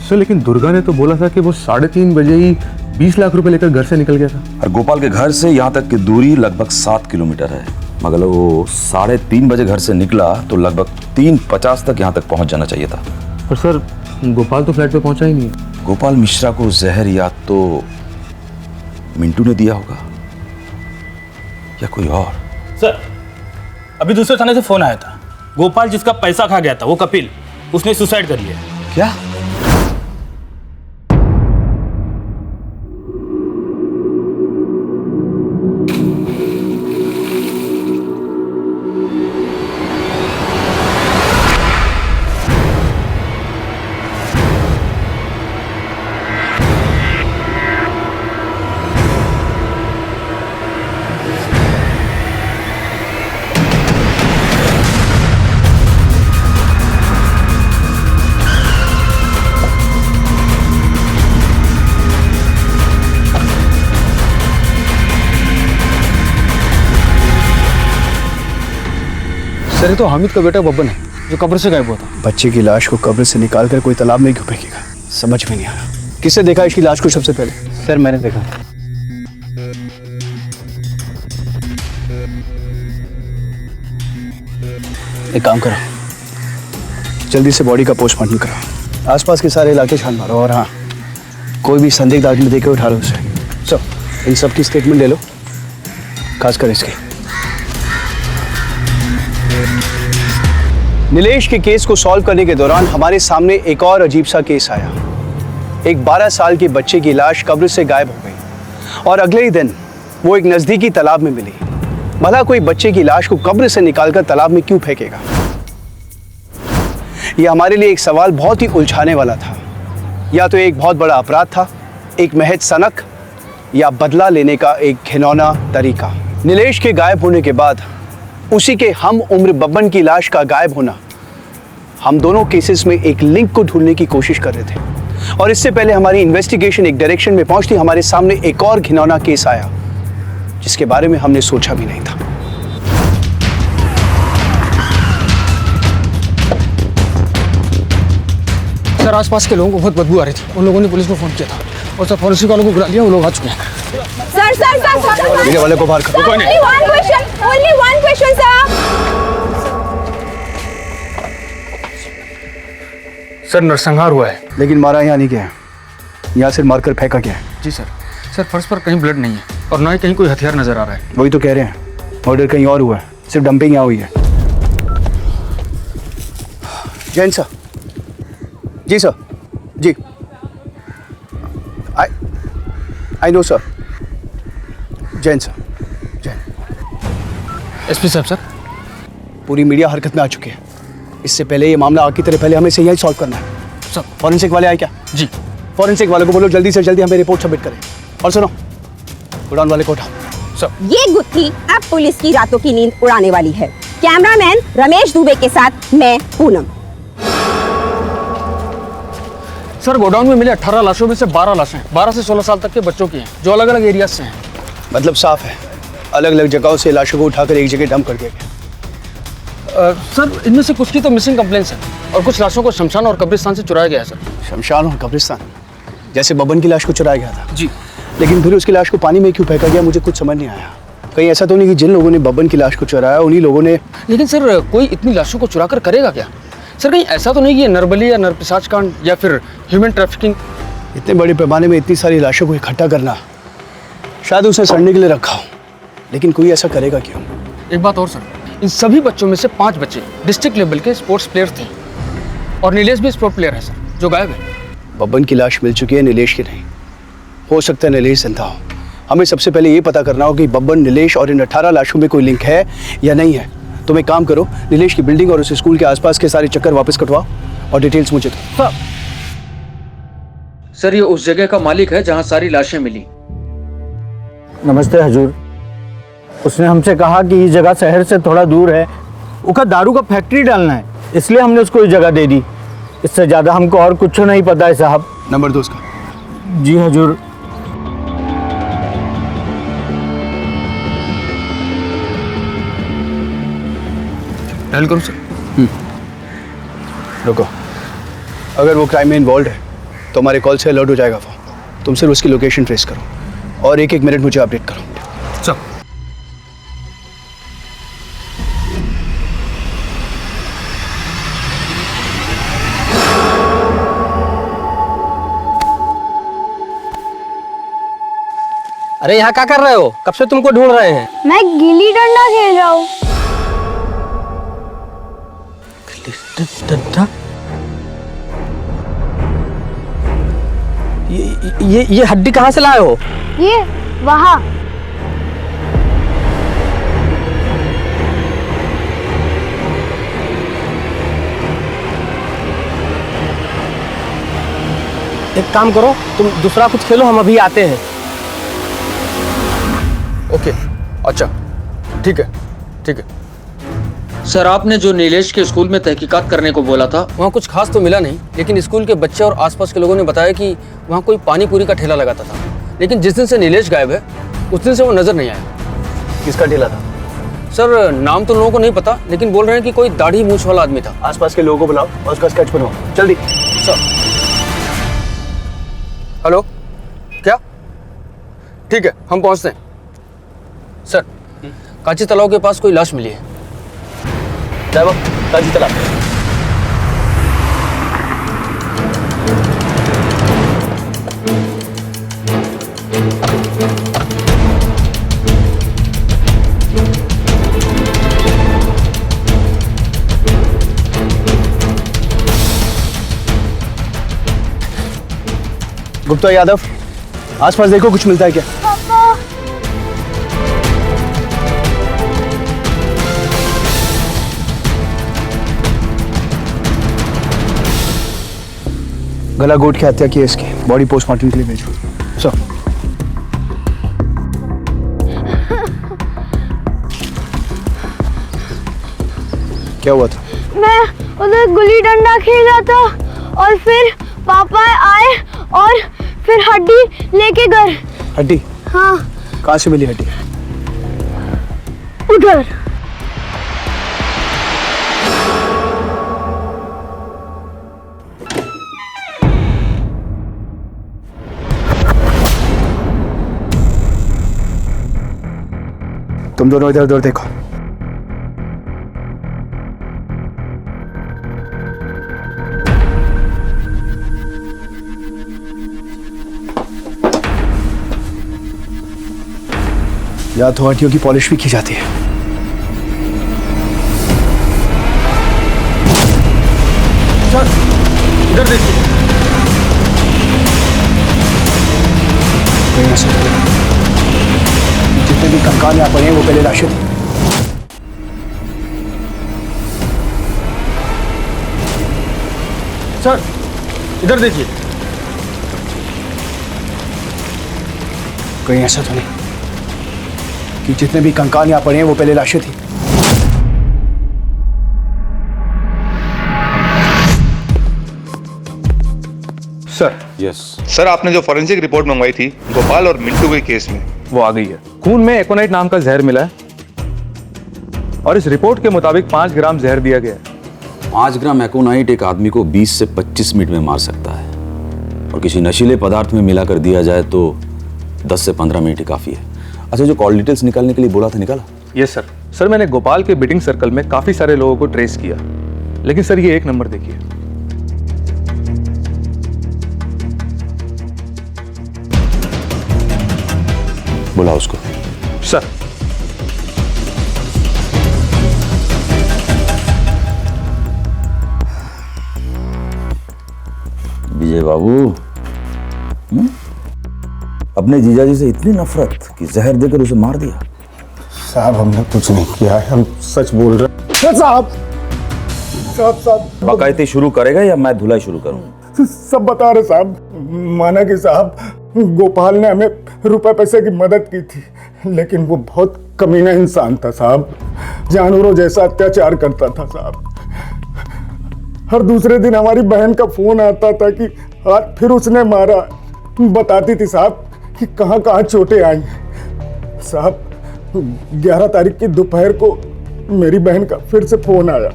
सर लेकिन दुर्गा ने तो बोला था कि वो 3:30 बजे ही 20 लाख रुपए लेकर घर से निकल गया था। और गोपाल के घर से यहाँ तक की दूरी लगभग 7 किलोमीटर है, मगर वो 3:30 बजे घर से निकला तो लगभग 3:50 तक यहाँ तक पहुँच जाना चाहिए था। पर सर गोपाल तो फ्लैट पे पहुंचा ही नहीं है। गोपाल मिश्रा को जहर या तो मिंटू ने दिया होगा या कोई और। सर अभी दूसरे थाने से फोन आया था, गोपाल जिसका पैसा खा गया था वो कपिल, उसने सुसाइड कर लिया। क्या? सर ये तो हामिद का बेटा बब्बन है जो कब्र से गायब हुआ था। बच्चे की लाश को कब्र से निकाल कर कोई तालाब में क्यों फेंकेगा, समझ में नहीं आ रहा। किसने देखा इसकी लाश को सबसे पहले? सर मैंने देखा। एक काम करो, जल्दी से बॉडी का पोस्टमार्टम करो, आसपास के सारे इलाके छान मारो, और हाँ कोई भी संदिग्ध आदमी देखे उठा लो उसे। इन सब की स्टेटमेंट ले लो, खासकर इसकी। नीलेश के केस को सॉल्व करने के दौरान हमारे सामने एक और अजीब सा केस आया। एक 12 साल के बच्चे की लाश कब्र से गायब हो गई और अगले ही दिन वो एक नजदीकी तालाब में मिली। भला कोई बच्चे की लाश को कब्र से निकालकर तालाब में क्यों फेंकेगा? यह हमारे लिए एक सवाल बहुत ही उलझाने वाला था। या तो एक बहुत बड़ा अपराध था, एक महज सनक, या बदला लेने का एक घिनौना तरीका। नीलेश के गायब होने के बाद उसी के हम उम्र बब्बन की लाश का गायब होना, हम दोनों केसेस में एक लिंक को ढूंढने की कोशिश कर रहे थे। और इससे पहले हमारी इन्वेस्टिगेशन एक डायरेक्शन में पहुंचती, हमारे सामने एक और घिनौना केस आया जिसके बारे में हमने सोचा भी नहीं था। सर आसपास के लोगों को बहुत बदबू आ रही थी, उन लोगों ने पुलिस को फोन किया था और सर फॉरेंसिक वालों को बुला लिया, वो लोग आ चुके हैं। सर मेरे वाले को बाहर कर। only one question सर नरसंहार हुआ है। लेकिन मारा यहाँ नहीं गया, यहाँ से मारकर फेंका गया है। जी सर। सर फर्श पर कहीं ब्लड नहीं है और ना ही कहीं कोई हथियार नजर आ रहा है। वही तो कह रहे हैं, मर्डर कहीं और हुआ है, सिर्फ डंपिंग यहाँ हुई है। जैन सर। जी सर। जी I know sir. Jain sir. Jain. SP साहब सर, पूरी मीडिया हरकत में आ चुकी है। इससे पहले ये मामला आग की तरह पहले हमें इसे यही सॉल्व करना है। सर फॉरेंसिक वाले आए क्या? जी। फॉरेंसिक वाले को बोलो जल्दी से जल्दी हमें रिपोर्ट सबमिट करें। और सुनो, गोडाउन वाले को उठाओ। सर। ये गुत्थी अब पुलिस की रातों की नींद उड़ाने वाली है। कैमरामैन रमेश दुबे के साथ मैं पूनम। सर गोडाउन में मिले 18 लाशों में से 12 लाशें 12 से 16 साल तक के बच्चों की हैं, जो अलग अलग एरिया से हैं। मतलब साफ है, अलग अलग जगहों से लाशों को उठाकर एक जगह डंप कर दिया गया। सर इनमें से कुछ की तो मिसिंग कंप्लेंट्स हैं और कुछ लाशों को शमशान और कब्रिस्तान से चुराया गया है। सर शमशान और कब्रिस्तान, जैसे बब्बन की लाश को चुराया गया था। जी। लेकिन फिर उसकी लाश को पानी में क्यों फेंका गया, मुझे कुछ समझ नहीं आया। कहीं ऐसा तो नहीं कि जिन लोगों ने बब्बन की लाश को चुराया उन्हीं लोगों ने। लेकिन सर कोई इतनी लाशों को चुरा कर करेगा क्या? सर कहीं ऐसा तो नहीं कि ये नरबली या नरपिशाच कांड या फिर ह्यूमन ट्रैफिकिंग? इतने बड़े पैमाने में इतनी सारी लाशों को इकट्ठा करना, शायद उसने सड़ने के लिए रखा हो, लेकिन कोई ऐसा करेगा क्यों? एक बात और सर, इन सभी बच्चों में से 5 बच्चे डिस्ट्रिक्ट लेवल के स्पोर्ट्स प्लेयर्स थे और नीलेश भी स्पोर्ट्स प्लेयर है सर, जो गायब है। बब्बन की लाश मिल चुकी है, नीलेश की नहीं। हो सकता है नीलेश जिंदा हो। हमें सबसे पहले ये पता करना हो कि बब्बन, नीलेश और इन 18 लाशों में कोई लिंक है या नहीं है। तुम एक काम करो, नीलेश की बिल्डिंग और उस स्कूल के आसपास के सारे चक्कर वापस कटवाओ और डिटेल्स मुझे दो। सर ये उस जगह का मालिक है जहां सारी लाशें मिली। नमस्ते हजूर। उसने हमसे कहा कि ये जगह शहर से थोड़ा दूर है, उसका दारू का फैक्ट्री डालना है, इसलिए हमने उसको ये जगह दे दी। इससे ज़्यादा हमको और कुछ नहीं पता है साहब। नंबर दो उसका। जी हजूर। डायल करूं सर? रुको, अगर वो क्राइम में इन्वॉल्व है तो हमारे कॉल से अलर्ट हो जाएगा वो। तुम सिर्फ उसकी लोकेशन ट्रेस करो और एक मिनट मुझे अपडेट करो। चल। अरे यहाँ क्या कर रहे हो? कब से तुमको ढूंढ रहे हैं। मैं गिल्ली डंडा खेल रहा हूँ। डंडा? ये हड्डी कहाँ से लाए हो? ये वहाँ। एक काम करो, तुम दूसरा कुछ खेलो, हम अभी आते हैं। ओके, अच्छा, ठीक है, ठीक है। सर, आपने जो नीलेश के स्कूल में तहकीकात करने को बोला था, वहाँ कुछ खास तो मिला नहीं, लेकिन स्कूल के बच्चे और आसपास के लोगों ने बताया कि वहाँ कोई पानी पूरी का ठेला लगाता था। लेकिन जिस दिन से नीलेश गायब है, उस दिन से वो नजर नहीं आया। किसका ठेला था? सर, नाम तो लोगों को नहीं पता, लेकिन बोल रहे हैं कि कोई दाढ़ी मूंछ वाला आदमी था। आसपास के लोगों को बुलाओ और उसका स्केच बनाओ, जल्दी। सर। हेलो, क्या? ठीक है, हम पहुंचते हैं। सर, कांची तालाब के पास कोई लाश मिली है। ड्राइवर, कांची तालाब। गुप्ता यादव, आसपास देखो कुछ मिलता है क्या? गला घोट के हत्या की है इसकी। बॉडी पोस्टमार्टम के लिए भेजो। सर। क्या हुआ था? मैं उधर गुल्ली डंडा खेल रहा था और फिर पापा आए और फिर हड्डी लेके गए। हड्डी? हाँ। कहाँ से मिली हड्डी? उधर। तुम दोनों इधर उधर देखो। या तो हड्डियों की पॉलिश भी की जाती है। सर, इधर देखिए। जितने भी कंकाल यहाँ पड़े हैं वो पहले लाशें थी। सर, इधर देखिए। कहीं ऐसा तो नहीं कि जितने भी कंकाल यहाँ पड़े हैं वो पहले लाशें थी? सर। यस। सर, आपने जो फॉरेंसिक रिपोर्ट मंगवाई थी गोपाल और मिंटू के केस में, वो आ गई है। खून में एकोनाइट नाम का जहर मिला है और इस रिपोर्ट के मुताबिक 5 ग्राम जहर दिया गया है। 5 ग्राम एकोनाइट एक आदमी को 20 से 25 मिनट में मार सकता है, और किसी नशीले पदार्थ में मिलाकर दिया जाए तो 10 से 15 मिनट ही काफी है। अच्छा, जो कॉल डिटेल्स निकालने के लिए बोला था, निकाला? Yes sir. सर, मैंने गोपाल के बिटिंग सर्कल में काफी सारे लोगों को ट्रेस किया, लेकिन सर ये एक नंबर देखिए। बुला उसको। सर। विजय बाबू, अपने जीजाजी से इतनी नफरत कि जहर देकर उसे मार दिया? साहब, हमने कुछ नहीं किया है, हम सच बोल रहे हैं। साहब, बाकायदे शुरू करेगा या मैं धुलाई शुरू करूं? सब बता रहे साहब। माना कि साहब गोपाल ने हमें रुपए पैसे की मदद की थी, लेकिन वो बहुत कमीना इंसान था साहब। जानवरों जैसा अत्याचार करता था साहब। हर दूसरे दिन हमारी बहन का फोन आता था कि आज फिर उसने मारा। बताती थी साहब कि कहाँ कहाँ चोटें आई। साहब, 11 तारीख की दोपहर को मेरी बहन का फिर से फोन आया।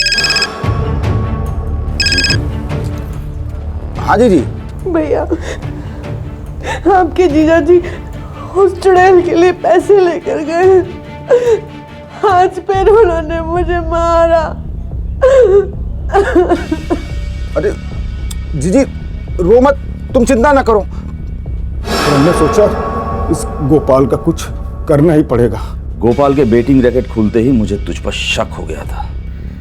हाँ जी, भैया, आपके जीजा जी हॉस्टल के लिए पैसे लेकर गए, आज फिर उन्होंने मुझे मारा। अरे जीजी रो मत, तुम चिंता ना करो। और हमने सोचा इस गोपाल का कुछ करना ही पड़ेगा। गोपाल के बेटिंग रैकेट खुलते ही मुझे तुझ पर शक हो गया था।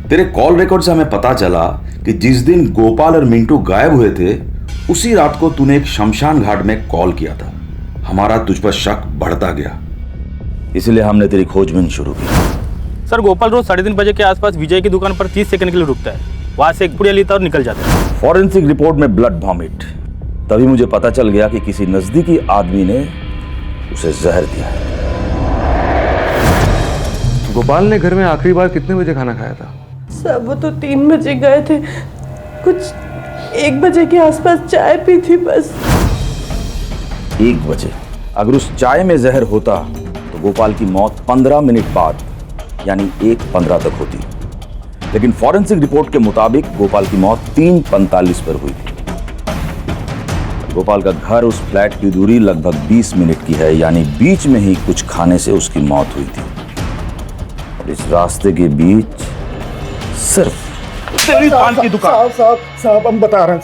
तेरे कॉल रिकॉर्ड से हमें पता चला कि जिस दिन गोपाल और मिंटू गायब हुए थे उसी रात को तूने एक शमशान घाट में कॉल किया था। हमारा तुझ पर शक बढ़ता गया, इसलिए हमने तेरी खोजबीन शुरू की। सर, गोपाल रोज 3:30 बजे के आसपास विजय की दुकान पर 30 सेकंड के लिए रुकता है, वहां से एक पुड़िया लेता और निकल जाता है। फॉरेंसिक रिपोर्ट में ब्लड वॉमिट, तभी मुझे पता चल गया कि किसी नजदीकी आदमी ने उसे जहर दिया है। गोपाल ने घर में आखिरी बार कितने बजे खाना खाया था? सब वो तो 3 बजे गए थे, कुछ 1 बजे के आसपास चाय पी थी बस। 1 बजे? अगर उस चाय में जहर होता तो गोपाल की मौत 15 मिनट बाद यानी 1:15 तक होती, लेकिन फॉरेंसिक रिपोर्ट के मुताबिक गोपाल की मौत 3:45 पर हुई थी। गोपाल का घर उस फ्लैट की दूरी लगभग 20 मिनट की है, यानी बीच में ही कुछ खाने से उसकी मौत हुई थी। और इस रास्ते के बीच सिर्फ तेरी पान की दुकान। साहब हम बता रहे हैं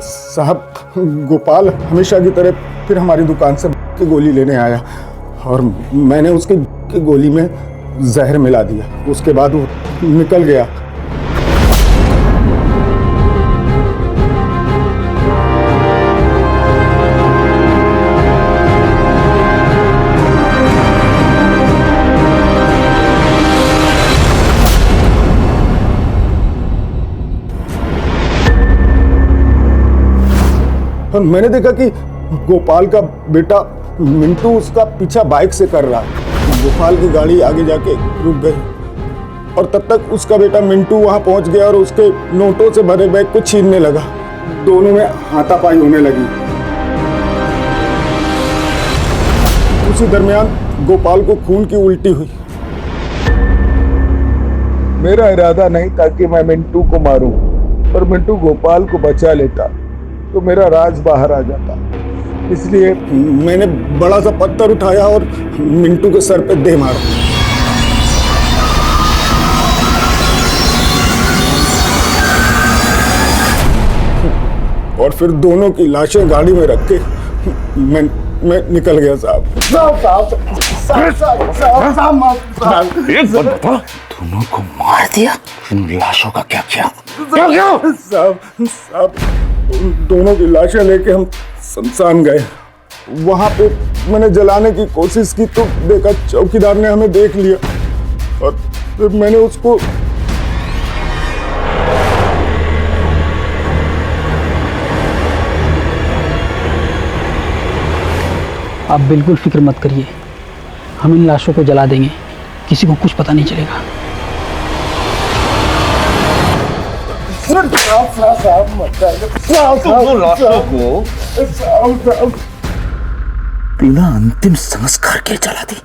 साहब, गोपाल हमेशा की तरह फिर हमारी दुकान से की गोली लेने आया और मैंने उसकी गोली में जहर मिला दिया। उसके बाद वो निकल गया। और मैंने देखा कि गोपाल का बेटा मिंटू उसका पीछा बाइक से कर रहा है। गोपाल की गाड़ी आगे जाके रुक गई और तब तक उसका बेटा मिंटू वहां पहुंच गया और उसके नोटों से भरे बैग को छीनने लगा। दोनों में हाथापाई होने लगी। उसी दरमियान गोपाल को खून की उल्टी हुई। मेरा इरादा नहीं था कि मैं मिंटू को मारूं, पर मिंटू गोपाल को बचा लेता तो मेरा राज बाहर आ जाता। इसलिए मैंने बड़ा सा पत्थर उठाया और मिंटू के सर पे दे मारा। और फिर दोनों की लाशें गाड़ी में रख के मैं निकल गया। साहब दोनों को मार दिया, इन लाशों का क्या किया? साहब दोनों की लाशें लेके हम शमशान गए। वहां पे मैंने जलाने की कोशिश की तो देखा चौकीदार ने हमें देख लिया और फिर मैंने उसको आप बिल्कुल फिक्र मत करिए, हम इन लाशों को जला देंगे, किसी को कुछ पता नहीं चलेगा। बिना अंतिम संस्कार के जला दी।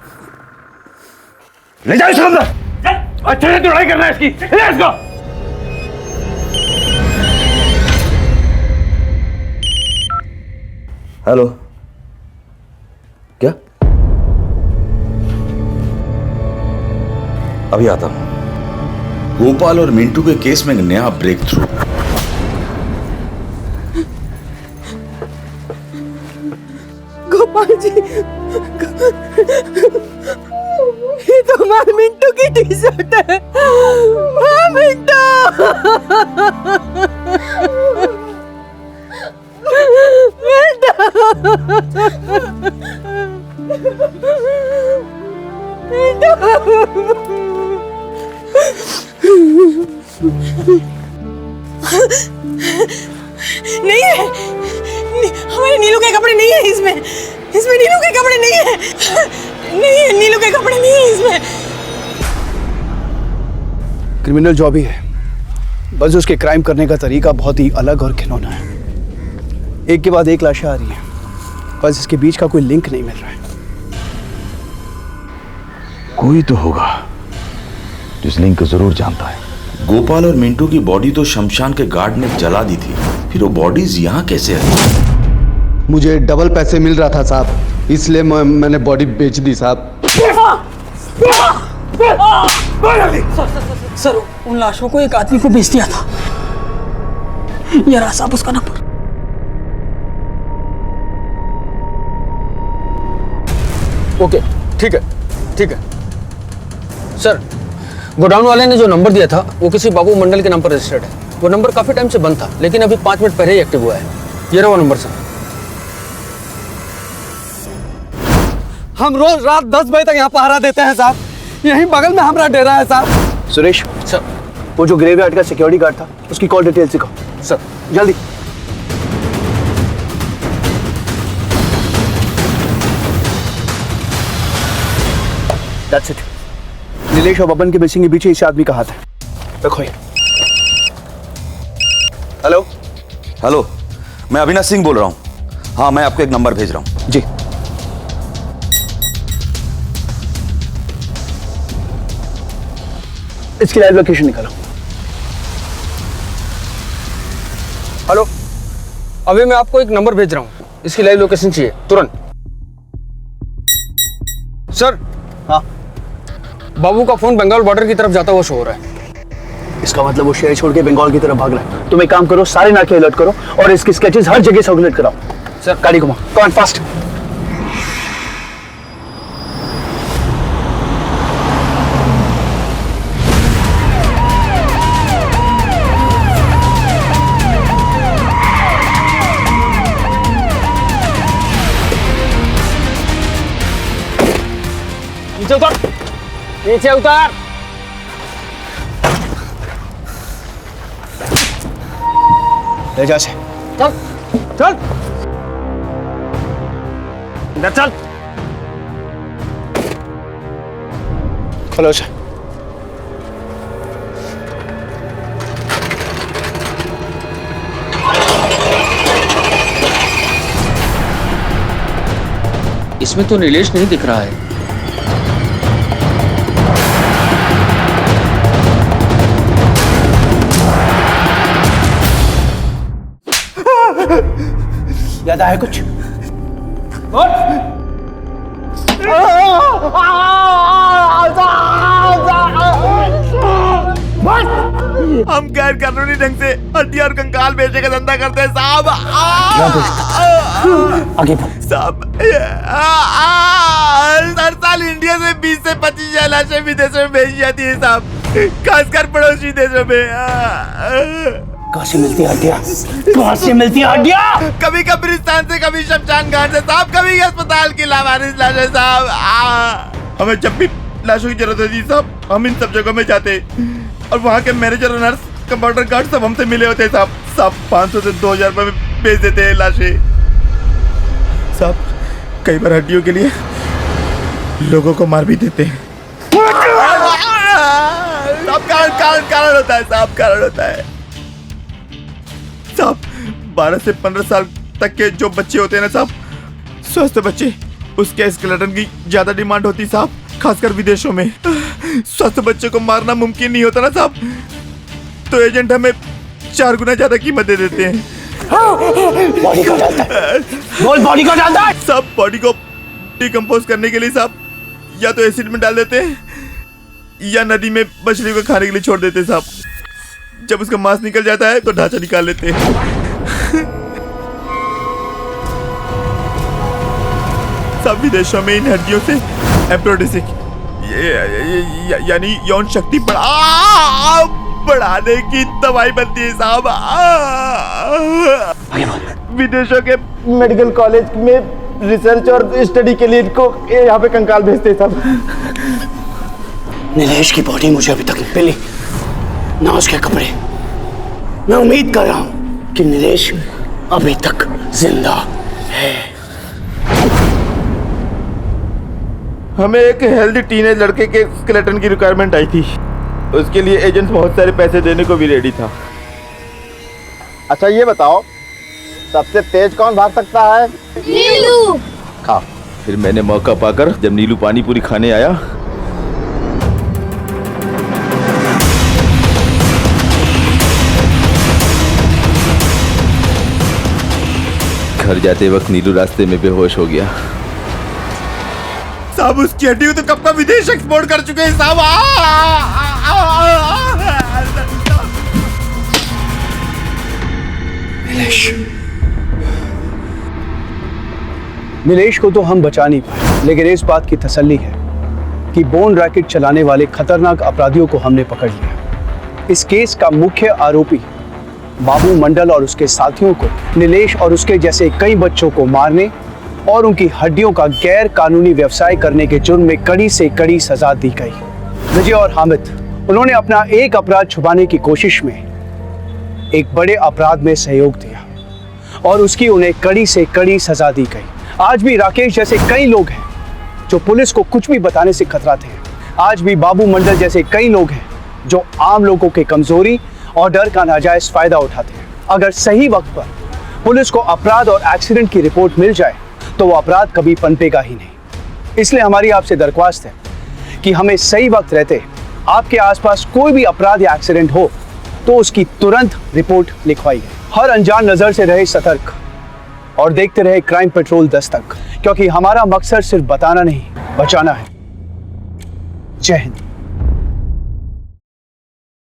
ले जाओ इसको अंदर। अच्छे से लड़ाई करना है इसकी। ले इसको। हेलो, क्या? अभी आता हूं। गोपाल और मिंटू के केस में एक नया ब्रेक थ्रू। गोपाल जी, ये तो हमारे मिंटू की टी शर्ट है। मिंटू, नहीं है, हमारे नीलू के कपड़े नहीं है इसमें नीलू के कपड़े नहीं है, नीलू के कपड़े नहीं है इसमें। क्रिमिनल जॉब ही है, बस उसके क्राइम करने का तरीका बहुत ही अलग और घिनौना है। एक के बाद एक लाशें आ रही हैं, बस इसके बीच का कोई लिंक नहीं मिल रहा है। कोई तो होगा जिस लिंक को जरूर जानता है। गोपाल और मिंटू की बॉडी तो शमशान के गार्ड ने जला दी थी, फिर वो बॉडीज यहाँ कैसे आई? मुझे डबल पैसे मिल रहा था साहब, इसलिए मैंने बॉडी बेच दी साहब। सर उन लाशों को एक आदमी को बेच दिया था। ये रहा साहब उसका नंबर। ओके ठीक है ठीक है। सर गोडाउन वाले ने जो नंबर दिया था वो किसी बाबू मंडल के नाम पर रजिस्टर्ड है। वो नंबर काफी टाइम से बंद था, लेकिन अभी 5 मिनट पहले ही एक्टिव हुआ है। ये रहा वो नंबर सर। हम रोज रात 10 बजे तक यहाँ पहरा देते हैं साहब, यहीं बगल में हमारा डेरा है साहब। सुरेश सर, वो जो ग्रेवयार्ड का सिक्योरिटी गार्ड था उसकी कॉल डिटेल्स दिखाओ सर। जल्दी। That's it. नीलेश और बबन के मिसिंग के पीछे इस आदमी का हाथ है। रखो ये। हेलो हेलो, मैं अविनाश सिंह बोल रहा हूँ। हाँ, मैं आपको एक नंबर भेज रहा हूँ। जी। इसकी लाइव लोकेशन निकालो। हेलो, अभी मैं आपको एक नंबर भेज रहा हूँ, इसकी लाइव लोकेशन चाहिए तुरंत। सर। हाँ। बाबू का फोन बंगाल बॉर्डर की तरफ जाता हुआ शो हो रहा है। इसका मतलब वो शहर छोड़ के बंगाल की तरफ भाग रहा है। तुम एक काम करो, सारे नाके अलर्ट करो और इसकी स्केचेस हर जगह सर्कुलेट कराओ। सर गाड़ी घुमाओ, कम ऑन फास्ट। नीचे उतर, नीचे उतर। ले जा से। चल चल अंदर चल। खोलो से। इसमें तो नीलेश नहीं दिख रहा है। याद आया कुछ? हम गैर कानूनी ढंग से हड्डी और कंकाल बेचने का धंधा करते हैं साहब। आगे साहब, हर साल इंडिया से 20 से 25 लाशें विदेशों में भेजी जाती है साहब, खासकर पड़ोसी देशों में। कहाँ से मिलती है हड्डियाँ? कहाँ से मिलती है हड्डियाँ? कभी कब्रिस्तान से, कभी शमशान घाट से साहब, कभी अस्पताल की लावारिस लाशें साहब। हमें जब भी लाशों की जरूरत होती साहब, हम इन सब जगहों में जाते और वहाँ के मैनेजर और नर्स, कंपाउंडर गार्ड सब हमसे मिले होते साहब। 500 से 2000 रुपए में बेच देते हैं लाशें साहब। कई बार हड्डियों के लिए लोगों को मार भी देते हैं साहब। कारण होता है साहब, कारण होता है साहब। 12 से 15 साल तक के जो बच्चे होते हैं ना साहब, स्वस्थ बच्चे, उसके स्केलेटन की ज्यादा डिमांड होती साहब, खासकर विदेशों में। स्वस्थ बच्चे को मारना मुमकिन नहीं होता ना साहब, तो एजेंट हमें 4 गुना ज्यादा कीमत दे देते हैं। बॉडी को डालता है। बोल बॉडी को डालता है। साहब बॉडी को डिकम्पोज करने के लिए साहब या तो एसिड में डाल देते हैं या नदी में मछली को खाने के लिए छोड़ देते हैं साहब। जब उसका मांस निकल जाता है तो ढांचा निकाल लेते हैं सब विदेशों में इन हड्डियों से एप्रोडिसिक यानी यौन शक्ति बढ़ाने की दवाई बनती है साहब। विदेशों के मेडिकल कॉलेज में रिसर्च और स्टडी के लिए इनको यहाँ पे कंकाल भेजते हैं साहब। नीलेश की बॉडी मुझे अभी तक नहीं मिली, ना उसके कपड़े। मैं उम्मीद कर रहा हूँ कि नीलेश अभी तक जिंदा है। हमें एक हेल्दी टीनेज लड़के के स्केलेटन की रिक्वायरमेंट आई थी, उसके लिए एजेंट बहुत सारे पैसे देने को भी रेडी था। अच्छा ये बताओ, सबसे तेज कौन भाग सकता है? नीलू। हाँ, फिर मैंने मौका पाकर जब नीलू पानी पूरी खाने आया, घर जाते वक्त नीलू रास्ते में बेहोश हो गया। साहब उसकी हड्डी तो कब का विदेश एक्सपोर्ट कर चुके हैं साहब। नीलेश को तो हम बचा नहीं पाए, लेकिन इस बात की तसल्ली है कि बोन रैकेट चलाने वाले खतरनाक अपराधियों को हमने पकड़ लिया। इस केस का मुख्य आरोपी बाबू मंडल और उसके साथियों को नीलेश और उसके जैसे कई बच्चों को मारने और उनकी हड्डियों का गैर कानूनी व्यवसाय करने के जुर्म में कड़ी से कड़ी सजा दी गई। विजय और हामिद, उन्होंने अपना एक अपराध छुपाने की कोशिश में एक बड़े अपराध में सहयोग दिया और उसकी उन्हें कड़ी से कड़ी सजा दी गई। आज भी राकेश जैसे कई लोग हैं जो पुलिस को कुछ भी बताने से कतराते हैं। आज भी बाबू मंडल जैसे कई लोग हैं जो आम लोगों के कमजोरी और डर का नाजायज फायदा उठाते हैं। अगर सही वक्त पर पुलिस को अपराध और एक्सीडेंट की रिपोर्ट मिल जाए तो वो अपराध कभी पनपेगा ही नहीं। इसलिए हमारी आपसे दरख्वास्त है कि हमें सही वक्त रहते आपके आसपास कोई भी अपराध या एक्सीडेंट हो तो उसकी तुरंत रिपोर्ट लिखवाइए। हर अनजान नजर से रहे सतर्क और देखते रहे क्राइम पेट्रोल दस्तक, क्योंकि हमारा मकसद सिर्फ बताना नहीं, बचाना है। जय हिंद।